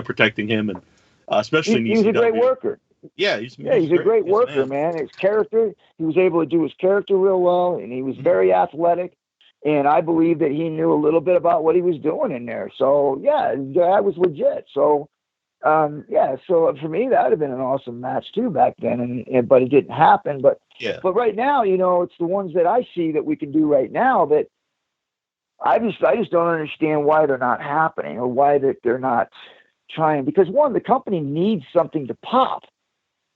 protecting him, and especially in ECW. He's a great worker. Yeah, he's a great worker, man. His character, he was able to do his character real well, and he was very athletic, and I believe that he knew a little bit about what he was doing in there. So, yeah, that was legit. So, so for me, that would have been an awesome match too back then, but it didn't happen. But right now, it's the ones that I see that we can do right now that I just don't understand why they're not happening, or why they're not trying. Because one, the company needs something to pop,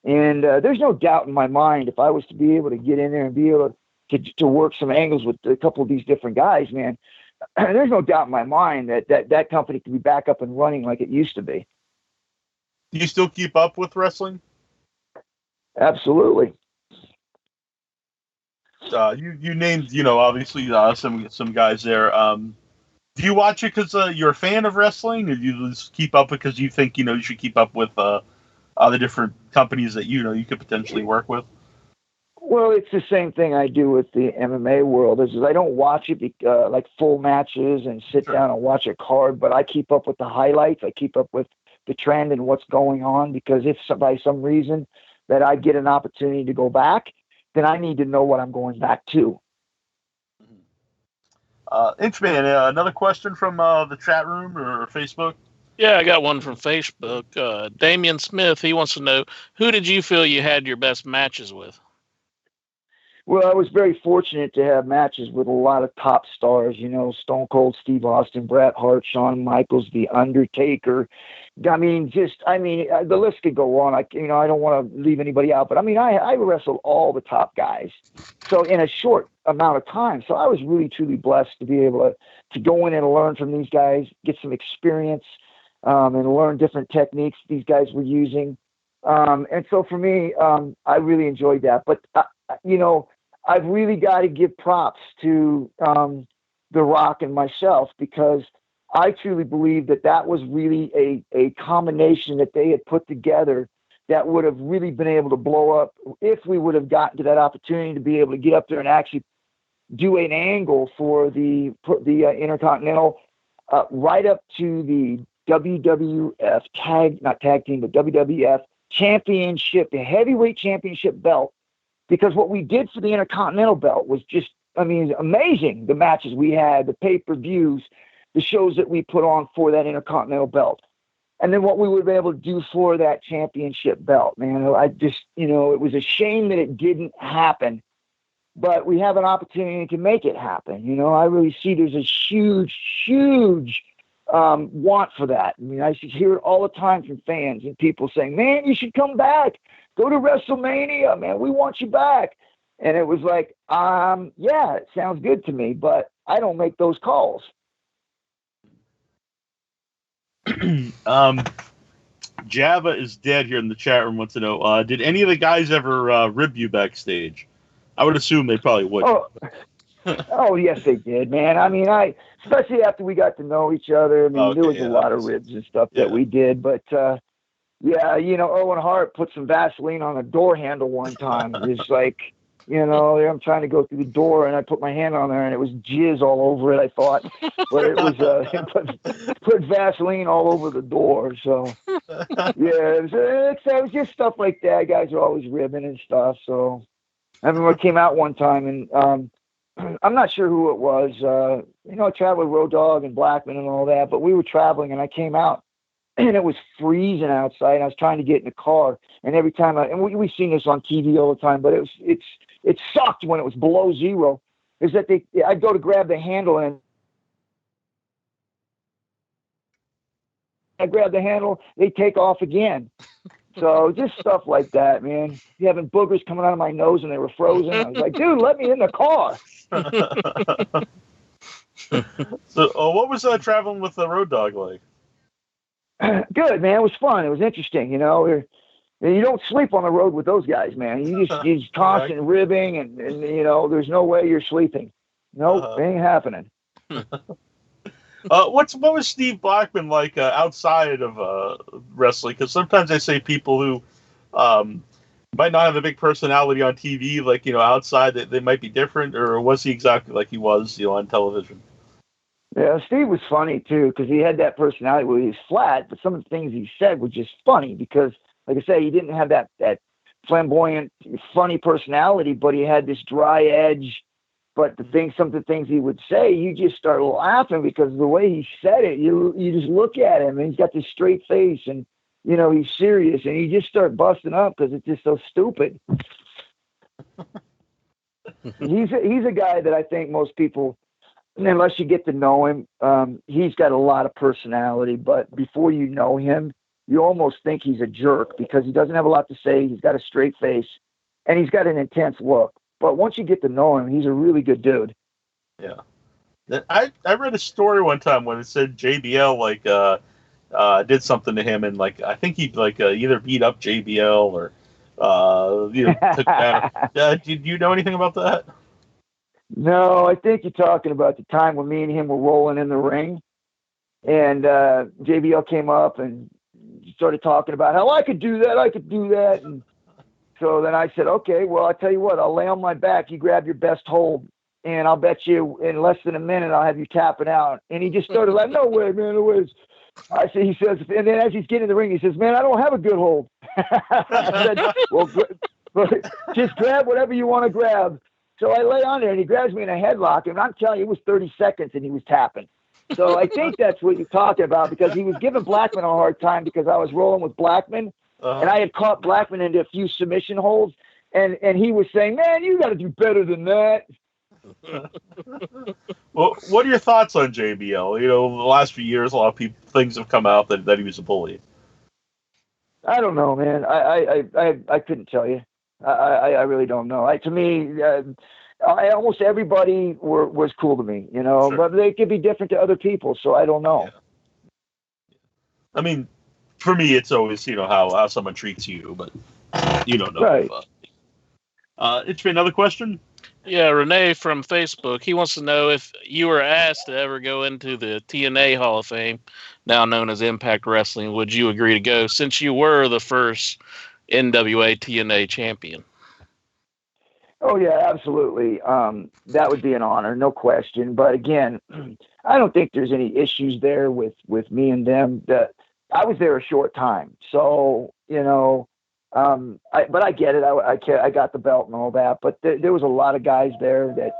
and there's no doubt in my mind, if I was to be able to get in there and be able to work some angles with a couple of these different guys, man, there's no doubt in my mind that company could be back up and running like it used to be. Do you still keep up with wrestling? Absolutely. You named, obviously some guys there. Do you watch it because you're a fan of wrestling, or do you just keep up because you think you should keep up with other different companies that you could potentially work with? Well, it's the same thing I do with the MMA world. Is I don't watch it like full matches and sit down and watch a card, but I keep up with the highlights. I keep up with the trend and what's going on, because if by some reason that I get an opportunity to go back, then I need to know what I'm going back to. Inchman, another question from the chat room or Facebook? Yeah, I got one from Facebook. Damian Smith, he wants to know, who did you feel you had your best matches with? Well, I was very fortunate to have matches with a lot of top stars, Stone Cold Steve Austin, Bret Hart, Shawn Michaels, The Undertaker. The list could go on. I don't want to leave anybody out, but I wrestled all the top guys. So in a short amount of time. So I was really, truly blessed to be able to go in and learn from these guys, get some experience, and learn different techniques these guys were using. And so for me, I really enjoyed that. But, I've really got to give props to The Rock and myself, because I truly believe that was really a combination that they had put together that would have really been able to blow up if we would have gotten to that opportunity to be able to get up there and actually do an angle for the Intercontinental right up to the WWF WWF Championship, the heavyweight championship belt. Because what we did for the Intercontinental belt was just, amazing. The matches we had, the pay-per-views, the shows that we put on for that Intercontinental belt. And then what we would be able to do for that championship belt, man. I just, it was a shame that it didn't happen. But we have an opportunity to make it happen. I really see there's a huge, huge want for that. I mean, I should hear it all the time from fans and people saying, man, you should come back. Go to WrestleMania, man. We want you back. And it was like, yeah, it sounds good to me, but I don't make those calls. Java is dead here in the chat room. Wants to know, did any of the guys ever rib you backstage? I would assume they probably would. Oh, yes, they did, man. I mean, especially after we got to know each other. I mean, there was a lot of ribs and stuff that we did, but yeah, you know, Owen Hart put some Vaseline on a door handle one time. It's like, you know, I'm trying to go through the door and I put my hand on there and it was jizz all over it, I thought. But it was put Vaseline all over the door. So, yeah, it was just stuff like that. Guys are always ribbing and stuff. So, I remember I came out one time and I'm not sure who it was. You know, I traveled with Road Dogg and Blackman and all that, but we were traveling and I came out and it was freezing outside and I was trying to get in the car. And every time and we've seen this on TV all the time, but it sucked when it was below zero, is that I'd go to grab the handle and I grab the handle, they take off again. So just stuff like that, man. You having boogers coming out of my nose and they were frozen. I was like, dude, let me in the car. So what was traveling with the Road Dogg like? Good, man. It was fun. It was interesting, you know. You don't sleep on the road with those guys, man. You just constant ribbing, and you know, there's no way you're sleeping. Nope, ain't happening. What was Steve Blackman like outside of wrestling? Because sometimes they say people who might not have a big personality on TV, like, you know, outside, they might be different, or was he exactly like he was, you know, on television? Yeah, Steve was funny too, because he had that personality where he was flat, but some of the things he said were just funny because, like I say, he didn't have that flamboyant, funny personality, but he had this dry edge. But some of the things he would say, you just start laughing because the way he said it, you just look at him and he's got this straight face and, you know, he's serious and you just start busting up because it's just so stupid. He's a guy that I think most people, unless you get to know him, he's got a lot of personality, but before you know him, you almost think he's a jerk because he doesn't have a lot to say. He's got a straight face and he's got an intense look. But once you get to know him, he's a really good dude. Yeah. I read a story one time when it said JBL did something to him, and like I think he either beat up JBL or you know, took down. Do you know anything about that? No, I think you're talking about the time when me and him were rolling in the ring, and JBL came up and started talking about how I could do that, and so then I said, okay, well, I'll tell you what, I'll lay on my back. You grab your best hold, and I'll bet you in less than a minute I'll have you tapping out. And he just started like, no way, man, no way. He says, and then as he's getting in the ring, he says, man, I don't have a good hold. I said, well, just grab whatever you want to grab. So I lay on there, and he grabs me in a headlock, and I'm telling you, it was 30 seconds, and he was tapping. So I think that's what you're talking about, because he was giving Blackman a hard time because I was rolling with Blackman. And I had caught Blackman into a few submission holds, and he was saying, man, you got to do better than that. Well, what are your thoughts on JBL? You know, the last few years, a lot of things have come out that he was a bully. I don't know, man. I couldn't tell you. I really don't know. To me, almost everybody was cool to me, you know, sure. But they could be different to other people, so I don't know. Yeah. I mean, for me, it's always, you know, how someone treats you, but you don't know. Right. It's been another question. Yeah, Renee from Facebook. He wants to know if you were asked to ever go into the TNA Hall of Fame, now known as Impact Wrestling, would you agree to go since you were the first NWA TNA champion? Oh, yeah, absolutely. That would be an honor, no question. But again, I don't think there's any issues there with me and them. I was there a short time. So, you know, but I get it. I got the belt and all that. But there was a lot of guys there that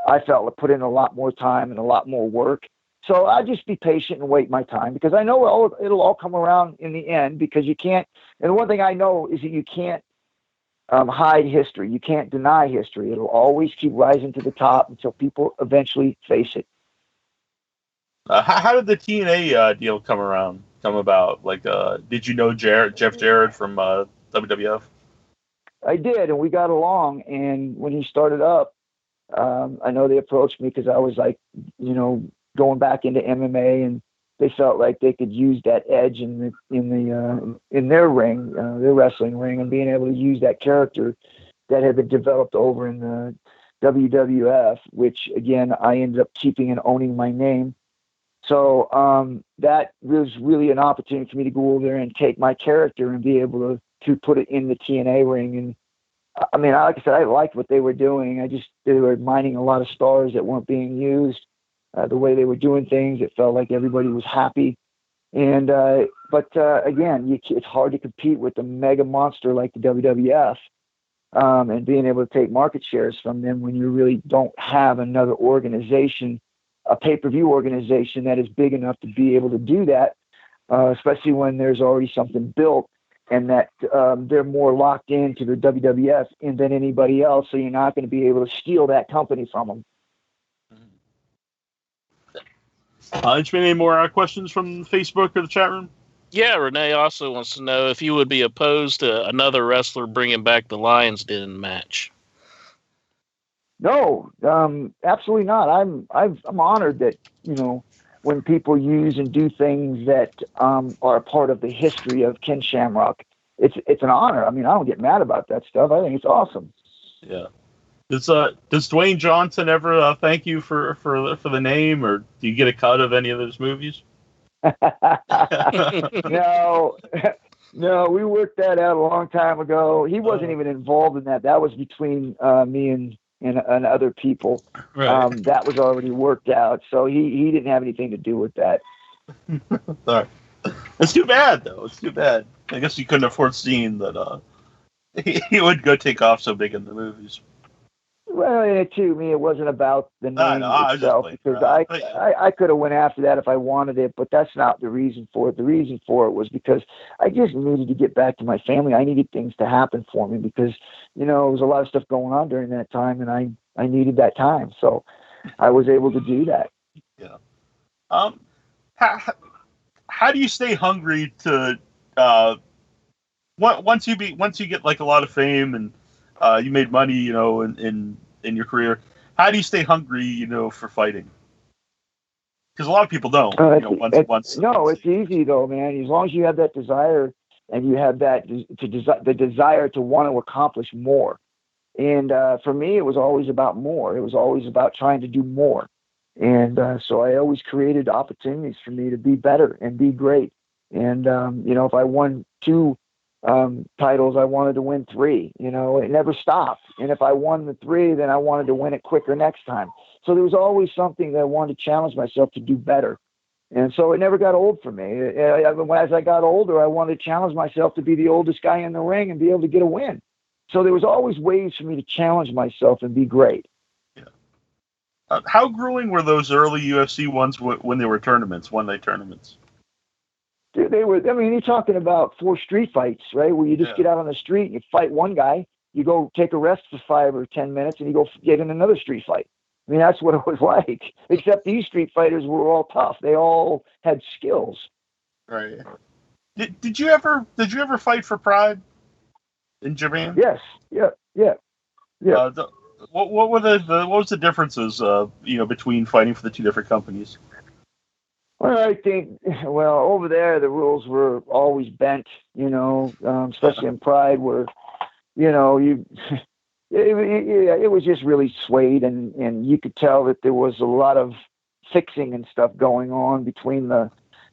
I felt put in a lot more time and a lot more work. So I'll just be patient and wait my time, because I know it'll all come around in the end, because you can't. And one thing I know is that you can't hide history. You can't deny history. It'll always keep rising to the top until people eventually face it. How did the TNA deal come about? Like, did you know Jeff Jarrett from WWF? I did, and we got along. And when he started up, I know they approached me because I was like, going back into MMA, and they felt like they could use that edge in their ring, their wrestling ring, and being able to use that character that had been developed over in the WWF, which again I ended up keeping and owning my name. So that was really an opportunity for me to go over there and take my character and be able to put it in the TNA ring. And I mean, like I said, I liked what they were doing. They were mining a lot of stars that weren't being used. The way they were doing things, it felt like everybody was happy. And but again, it's hard to compete with a mega monster like the WWF and being able to take market shares from them when you really don't have another organization, a pay-per-view organization that is big enough to be able to do that, especially when there's already something built and that they're more locked into the WWF than anybody else. So you're not going to be able to steal that company from them. Any more questions from Facebook or the chat room? Yeah, Renee also wants to know if you would be opposed to another wrestler bringing back the Lions Den match. No, absolutely not. I'm honored that, when people use and do things that are a part of the history of Ken Shamrock, it's an honor. I mean, I don't get mad about that stuff. I think it's awesome. Yeah. Does Dwayne Johnson ever thank you for the name, or do you get a cut of any of those movies? No, we worked that out a long time ago. He wasn't even involved in that. That was between me and other people. Right. That was already worked out. So he didn't have anything to do with that. Sorry. It's too bad, though. It's too bad. I guess you couldn't have foreseen that he would go take off so big in the movies. Well, to me, it wasn't about the name itself, because I could have went after that if I wanted it, but that's not the reason for it. The reason for it was because I just needed to get back to my family. I needed things to happen for me because, there was a lot of stuff going on during that time, and I needed that time. So I was able to do that. Yeah. How do you stay hungry to once you get like a lot of fame and you made money, in your career, how do you stay hungry, for fighting? Because a lot of people don't. It's easy though, man. As long as you have that desire and you have the desire to want to accomplish more. And for me, it was always about more. It was always about trying to do more. And so I always created opportunities for me to be better and be great. And if I won 2 titles, I wanted to win 3. It never stopped. And if I won the 3, then I wanted to win it quicker next time. So there was always something that I wanted to challenge myself to do better. And so it never got old for me. As I got older, I wanted to challenge myself to be the oldest guy in the ring and be able to get a win. So there was always ways for me to challenge myself and be great. Yeah. How grueling were those early UFC ones when they were tournaments, one-night tournaments? Dude, they were. I mean, you're talking about 4 street fights, right? Where you just get out on the street, and you fight one guy, you go take a rest for 5 or 10 minutes, and you go get in another street fight. I mean, that's what it was like. Except these street fighters were all tough. They all had skills. Right. Did you ever fight for Pride in Japan? Yes. Yeah. What was the differences, between fighting for the 2 different companies? Well, I think, over there, the rules were always bent, especially in Pride where, it was just really swayed, and you could tell that there was a lot of fixing and stuff going on between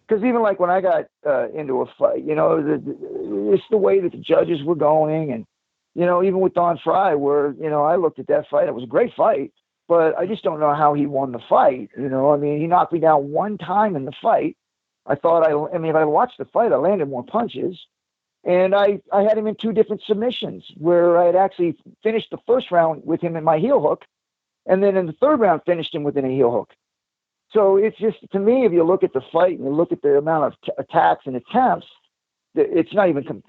because even like when I got into a fight, it's the way that the judges were going, and, even with Don Fry where, I looked at that fight, it was a great fight. But I just don't know how he won the fight. He knocked me down 1 time in the fight. I thought, if I watched the fight, I landed more punches. And I had him in 2 different submissions where I had actually finished the first round with him in my heel hook. And then in the 3rd round, finished him within a heel hook. So it's just, to me, if you look at the fight and you look at the amount of attacks and attempts, it's not even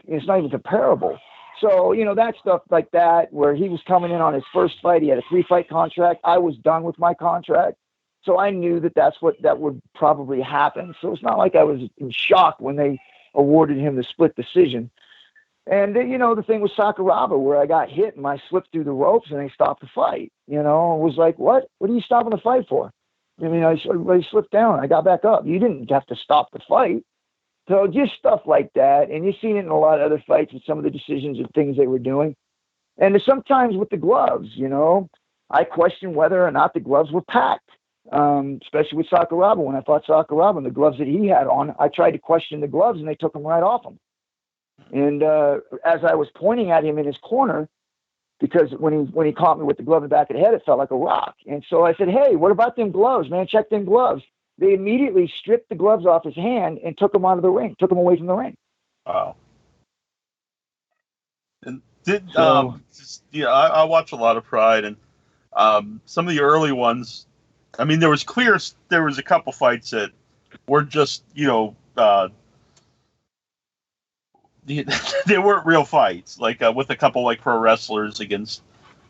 comparable. So, that stuff like that, where he was coming in on his first fight, he had a 3-fight contract. I was done with my contract. So I knew that would probably happen. So it's not like I was in shock when they awarded him the split decision. And the thing with Sakuraba, where I got hit and I slipped through the ropes and they stopped the fight. It was like, what are you stopping the fight for? I mean, I slipped down. I got back up. You didn't have to stop the fight. So just stuff like that. And you've seen it in a lot of other fights with some of the decisions and things they were doing. And sometimes with the gloves, I question whether or not the gloves were packed, especially with Sakuraba. When I fought Sakuraba and the gloves that he had on, I tried to question the gloves and they took them right off him. And as I was pointing at him in his corner, because when he caught me with the glove in the back of the head, it felt like a rock. And so I said, hey, what about them gloves, man? Check them gloves. They immediately stripped the gloves off his hand and took him out of the ring, took him away from the ring. Wow. And I watch a lot of Pride, and some of the early ones, I mean, there was a couple fights that were just, they weren't real fights, like with a couple like pro wrestlers against,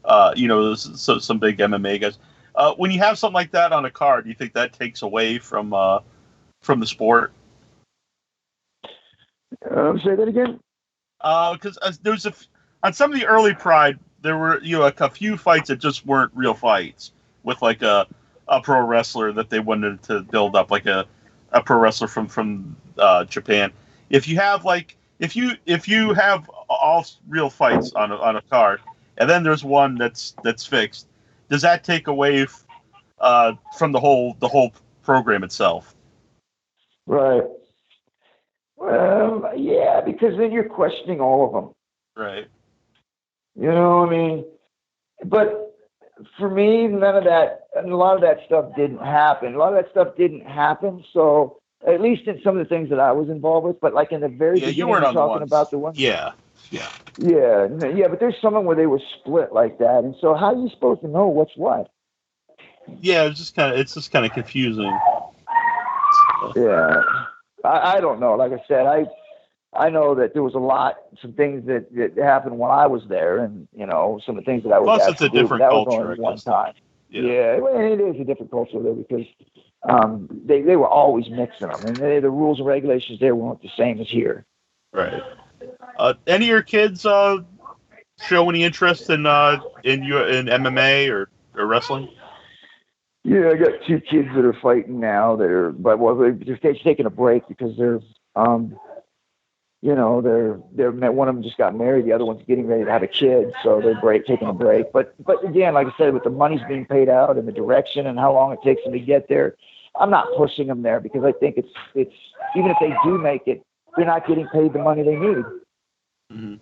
some big MMA guys. When you have something like that on a card, do you think that takes away from the sport? Say that again. Because there's on some of the early Pride, there were a few fights that just weren't real fights with like a pro wrestler that they wanted to build up, like a pro wrestler from Japan. If you have all real fights on a card, and then there's one that's fixed, does that take away from the whole program itself? Right. Well, yeah, because then you're questioning all of them. Right. But for me, none of that, and a lot of that stuff didn't happen. So at least in some of the things that I was involved with, but like in the very beginning, you weren't on talking about the one. Yeah. But there's some where they were split like that, and so how are you supposed to know what's what? Yeah, it's just kind of confusing. Yeah, I don't know. Like I said, I know that there was some things that happened when I was there, and some of the things that I was. Plus, it's a different culture. Was only one time. Yeah, it is a different culture there because they were always mixing them, and the rules and regulations there weren't the same as here. Right. Any of your kids show any interest in MMA or wrestling? Yeah, I got two kids that are fighting now. They're taking a break because they're one of them just got married, the other one's getting ready to have a kid, so they're taking a break. But again, like I said, with the money's being paid out and the direction and how long it takes them to get there, I'm not pushing them there because I think it's even if they do make it, they're not getting paid the money they need. Mm-hmm.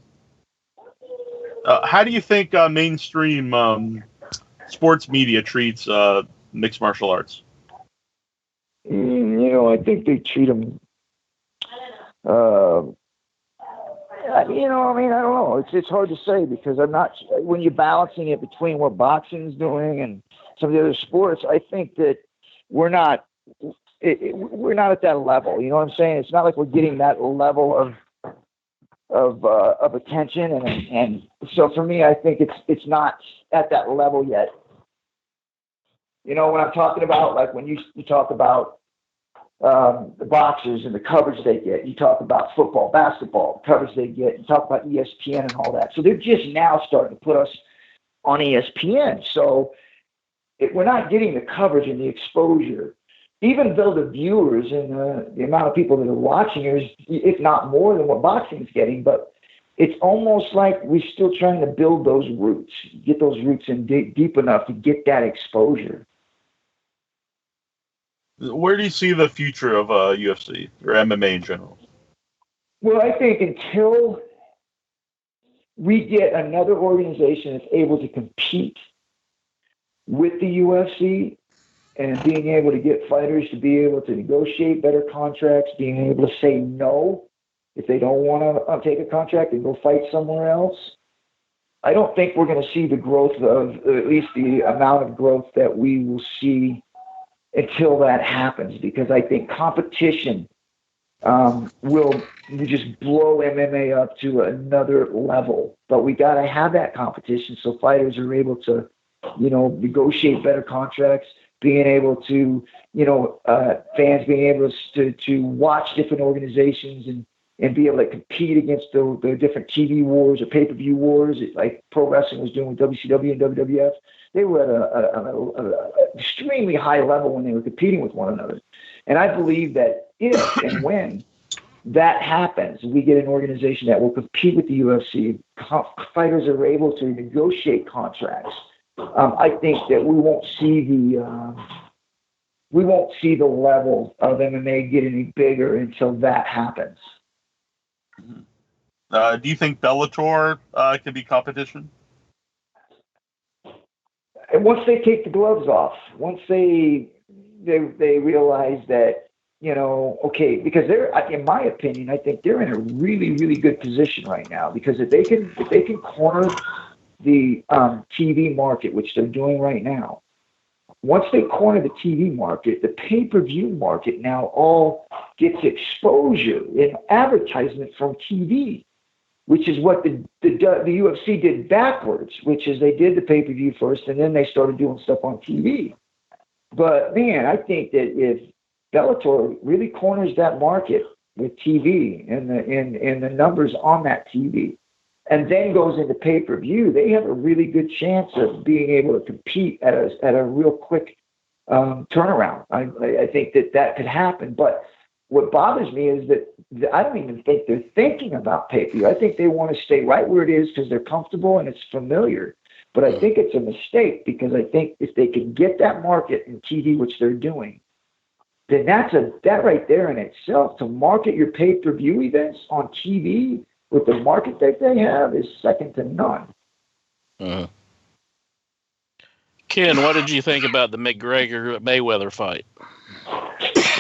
How do you think mainstream sports media treats mixed martial arts? I think they treat them. I don't know. It's hard to say because I'm not. When you're balancing it between what boxing's doing and some of the other sports, I think that we're not at that level. You know what I'm saying? It's not like we're getting that level of attention, and so for me, I think it's not at that level yet. When I'm talking about, like when you talk about the boxers and the coverage they get, you talk about football, basketball, the coverage they get, you talk about ESPN and all that. So they're just now starting to put us on ESPN. So we're not getting the coverage and the exposure, even though the viewers and the amount of people that are watching is, if not more than what boxing is getting, but it's almost like we're still trying to build those roots, get those roots in deep enough to get that exposure. Where do you see the future of UFC or MMA in general? Well, I think until we get another organization that's able to compete with the UFC and being able to get fighters to be able to negotiate better contracts, being able to say no if they don't want to take a contract and go fight somewhere else, I don't think we're going to see the growth of, at least the amount of growth that we will see until that happens, because I think competition will just blow MMA up to another level. But we got to have that competition so fighters are able to, negotiate better contracts, being able to, fans being able to watch different organizations and be able to compete against the different TV wars or pay-per-view wars, like pro wrestling was doing with WCW and WWF. They were at an extremely high level when they were competing with one another. And I believe that if and when that happens, we get an organization that will compete with the UFC, fighters are able to negotiate contracts. I think that we won't see the level of MMA get any bigger until that happens. Do you think Bellator can be competition? And once they take the gloves off, once they realize that, okay, because they're, in my opinion, I think they're in a really, really good position right now, because if they can corner the TV market, which they're doing right now, once they corner the TV market, the pay-per-view market now all gets exposure and advertisement from TV, which is what the UFC did backwards, which is they did the pay-per-view first, and then they started doing stuff on TV. But, man, I think that if Bellator really corners that market with TV and the numbers on that TV, and then goes into pay-per-view, they have a really good chance of being able to compete at a real quick turnaround. I think that could happen. But what bothers me is that I don't even think they're thinking about pay-per-view. I think they want to stay right where it is because they're comfortable and it's familiar. But I think it's a mistake, because I think if they can get that market in TV, which they're doing, then that right there in itself, to market your pay-per-view events on TV with the market that they have, is second to none. Uh-huh. Ken, what did you think about the McGregor-Mayweather fight?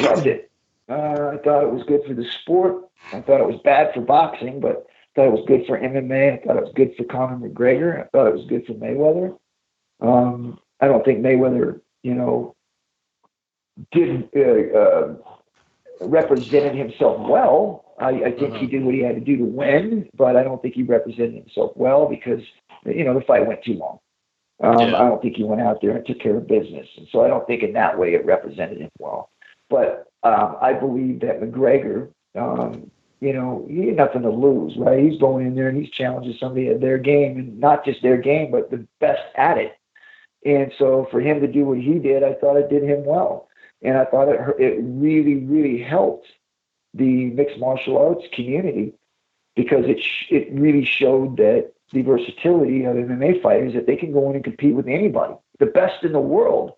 Loved it. I thought it was good for the sport. I thought it was bad for boxing, but I thought it was good for MMA. I thought it was good for Conor McGregor. I thought it was good for Mayweather. I don't think Mayweather, represented himself well. I think he did what he had to do to win, but I don't think he represented himself well, because, the fight went too long. I don't think he went out there and took care of business. And so I don't think in that way it represented him well. But I believe that McGregor, he had nothing to lose, right? He's going in there and he's challenging somebody at their game, and not just their game, but the best at it. And so for him to do what he did, I thought it did him well. And I thought it really, really helped the mixed martial arts community, because it really showed that the versatility of MMA fighters, that they can go in and compete with anybody, the best in the world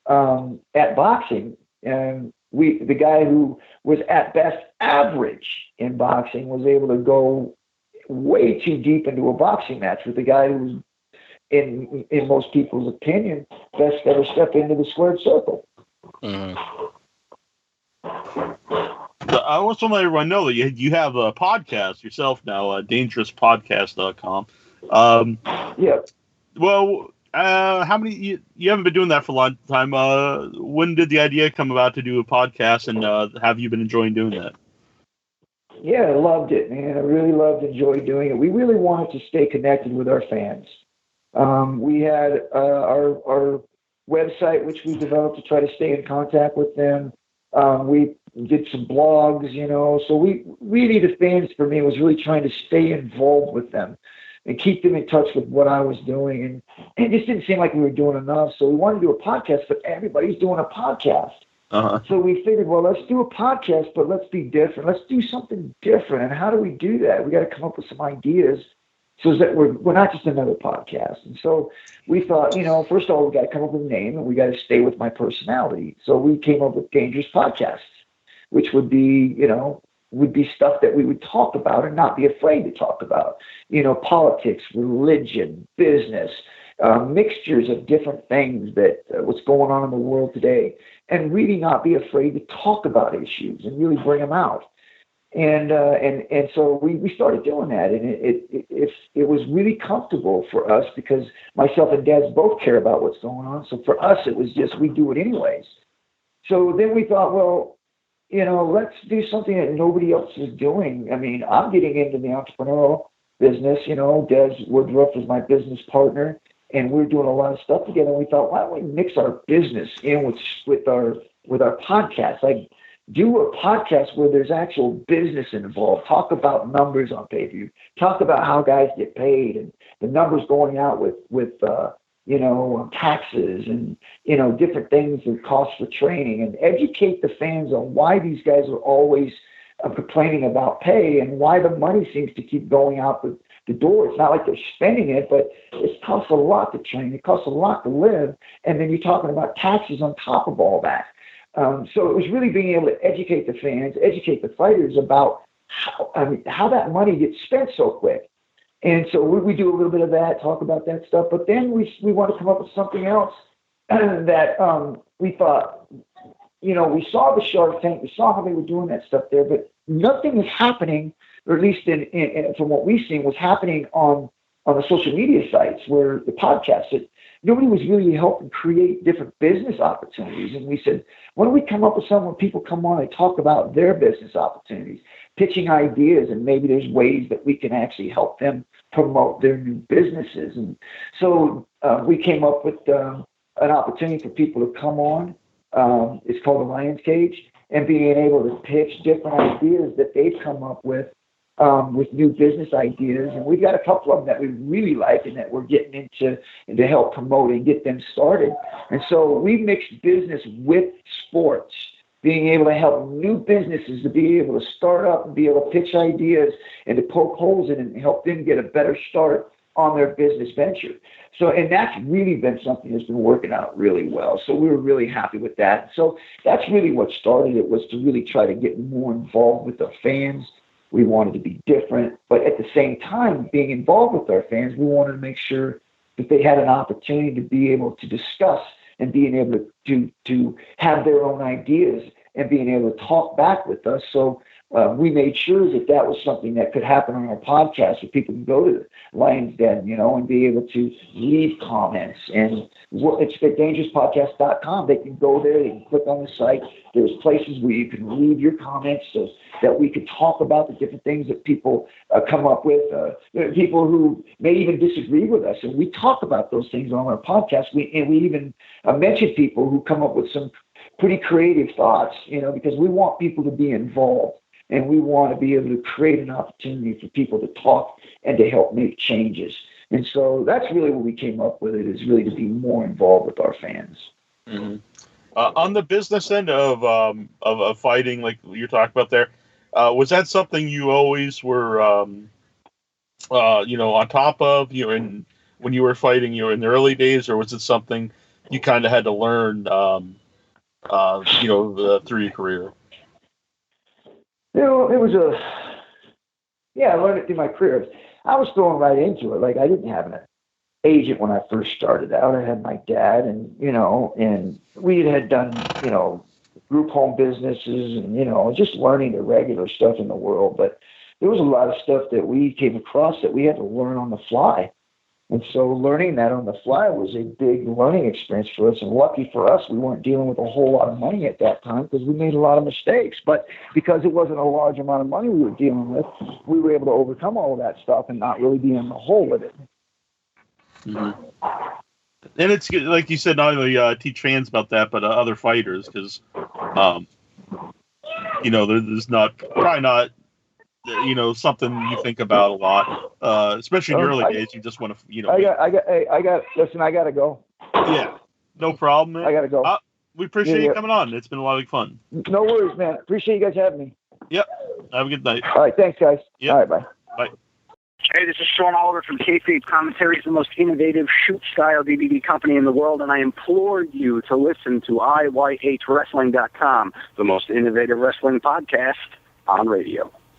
at boxing. And the guy who was at best average in boxing was able to go way too deep into a boxing match with the guy who was, in most people's opinion, best ever step into the squared circle. Mm-hmm. I also want everyone to know that you have a podcast yourself now, dangerouspodcast.com. Yeah. Well, how many? You haven't been doing that for a long time. When did the idea come about to do a podcast, and have you been enjoying doing that? Yeah, I loved it, man. I really enjoyed doing it. We really wanted to stay connected with our fans. We had our website, which we developed to try to stay in contact with them. We did some blogs, so we really, the fans for me was really trying to stay involved with them and keep them in touch with what I was doing. And it just didn't seem like we were doing enough. So we wanted to do a podcast, but everybody's doing a podcast. Uh-huh. So we figured, well, let's do a podcast, but let's be different. Let's do something different. And how do we do that? We got to come up with some ideas so that we're not just another podcast. And so we thought, first of all, we got to come up with a name, and we got to stay with my personality. So we came up with Dangerous Podcasts, which would be stuff that we would talk about and not be afraid to talk about. Politics, religion, business, mixtures of different things that what's going on in the world today, and really not be afraid to talk about issues and really bring them out. And so we started doing that, and it was really comfortable for us, because myself and Dad both care about what's going on. So for us, it was just, we do it anyways. So then we thought, well, let's do something that nobody else is doing. I mean, I'm getting into the entrepreneurial business. Des Woodruff is my business partner, and we were doing a lot of stuff together. And we thought, why don't we mix our business in with our podcast? Like, do a podcast where there's actual business involved. Talk about numbers on pay-per-view. Talk about how guys get paid and the numbers going out with taxes and, different things and costs for training, and educate the fans on why these guys are always complaining about pay and why the money seems to keep going out the door. It's not like they're spending it, but it costs a lot to train. It costs a lot to live. And then you're talking about taxes on top of all that. So it was really being able to educate the fans, educate the fighters about how that money gets spent so quick. And so we do a little bit of that, talk about that stuff. But then we want to come up with something else that we thought, we saw the Shark Tank, we saw how they were doing that stuff there, but nothing was happening, or at least in from what we've seen, was happening on the social media sites where the podcasts. Nobody was really helping create different business opportunities. And we said, why don't we come up with something where people come on and talk about their business opportunities, pitching ideas, and maybe there's ways that we can actually help them promote their new businesses. And so we came up with an opportunity for people to come on. It's called the Lion's Cage, and being able to pitch different ideas that they've come up with new business ideas. And we've got a couple of them that we really like and that we're getting into and to help promote and get them started. And so we mixed business with sports, being able to help new businesses to be able to start up and be able to pitch ideas and to poke holes in it and help them get a better start on their business venture. So, and that's really been something that's been working out really well. So we were really happy with that. So that's really what started it, was to really try to get more involved with the fans. We wanted to be different, but at the same time, being involved with our fans, we wanted to make sure that they had an opportunity to be able to discuss and being able to have their own ideas and being able to talk back with us. So we made sure that was something that could happen on our podcast, where people can go to the Lion's Den, and be able to leave comments. And it's the dangerouspodcast.com. They can go there, they can click on the site. There's places where you can leave your comments so that we could talk about the different things that people come up with, people who may even disagree with us. And we talk about those things on our podcast. We even mention people who come up with some pretty creative thoughts, because we want people to be involved. And we want to be able to create an opportunity for people to talk and to help make changes. And so that's really what we came up with, is really to be more involved with our fans. Mm-hmm. On the business end of fighting, like you're talking about there, was that something you always were, on top of, when you were fighting, in the early days, or was it something you kind of had to learn, through your career? It was I learned it through my career. I was thrown right into it. Like, I didn't have an agent when I first started out. I had my dad, and we had done, group home businesses and, just learning the regular stuff in the world. But there was a lot of stuff that we came across that we had to learn on the fly. And so learning that on the fly was a big learning experience for us. And lucky for us, we weren't dealing with a whole lot of money at that time, because we made a lot of mistakes. But because it wasn't a large amount of money we were dealing with, we were able to overcome all of that stuff and not really be in the hole with it. Mm-hmm. And it's good, like you said, not only teach fans about that, but other fighters, because, there's probably not something you think about a lot, especially in the early days. You just want to, I gotta go. Yeah, no problem, man. I gotta go. We appreciate you coming on. It's been a lot of fun. No worries, man. Appreciate you guys having me. Yep. Have a good night. All right. Thanks, guys. Yep. All right. Bye. Bye. Hey, this is Sean Oliver from Kayfabe Commentaries, the most innovative shoot-style DVD company in the world, and I implore you to listen to IYHWrestling.com, the most innovative wrestling podcast on radio.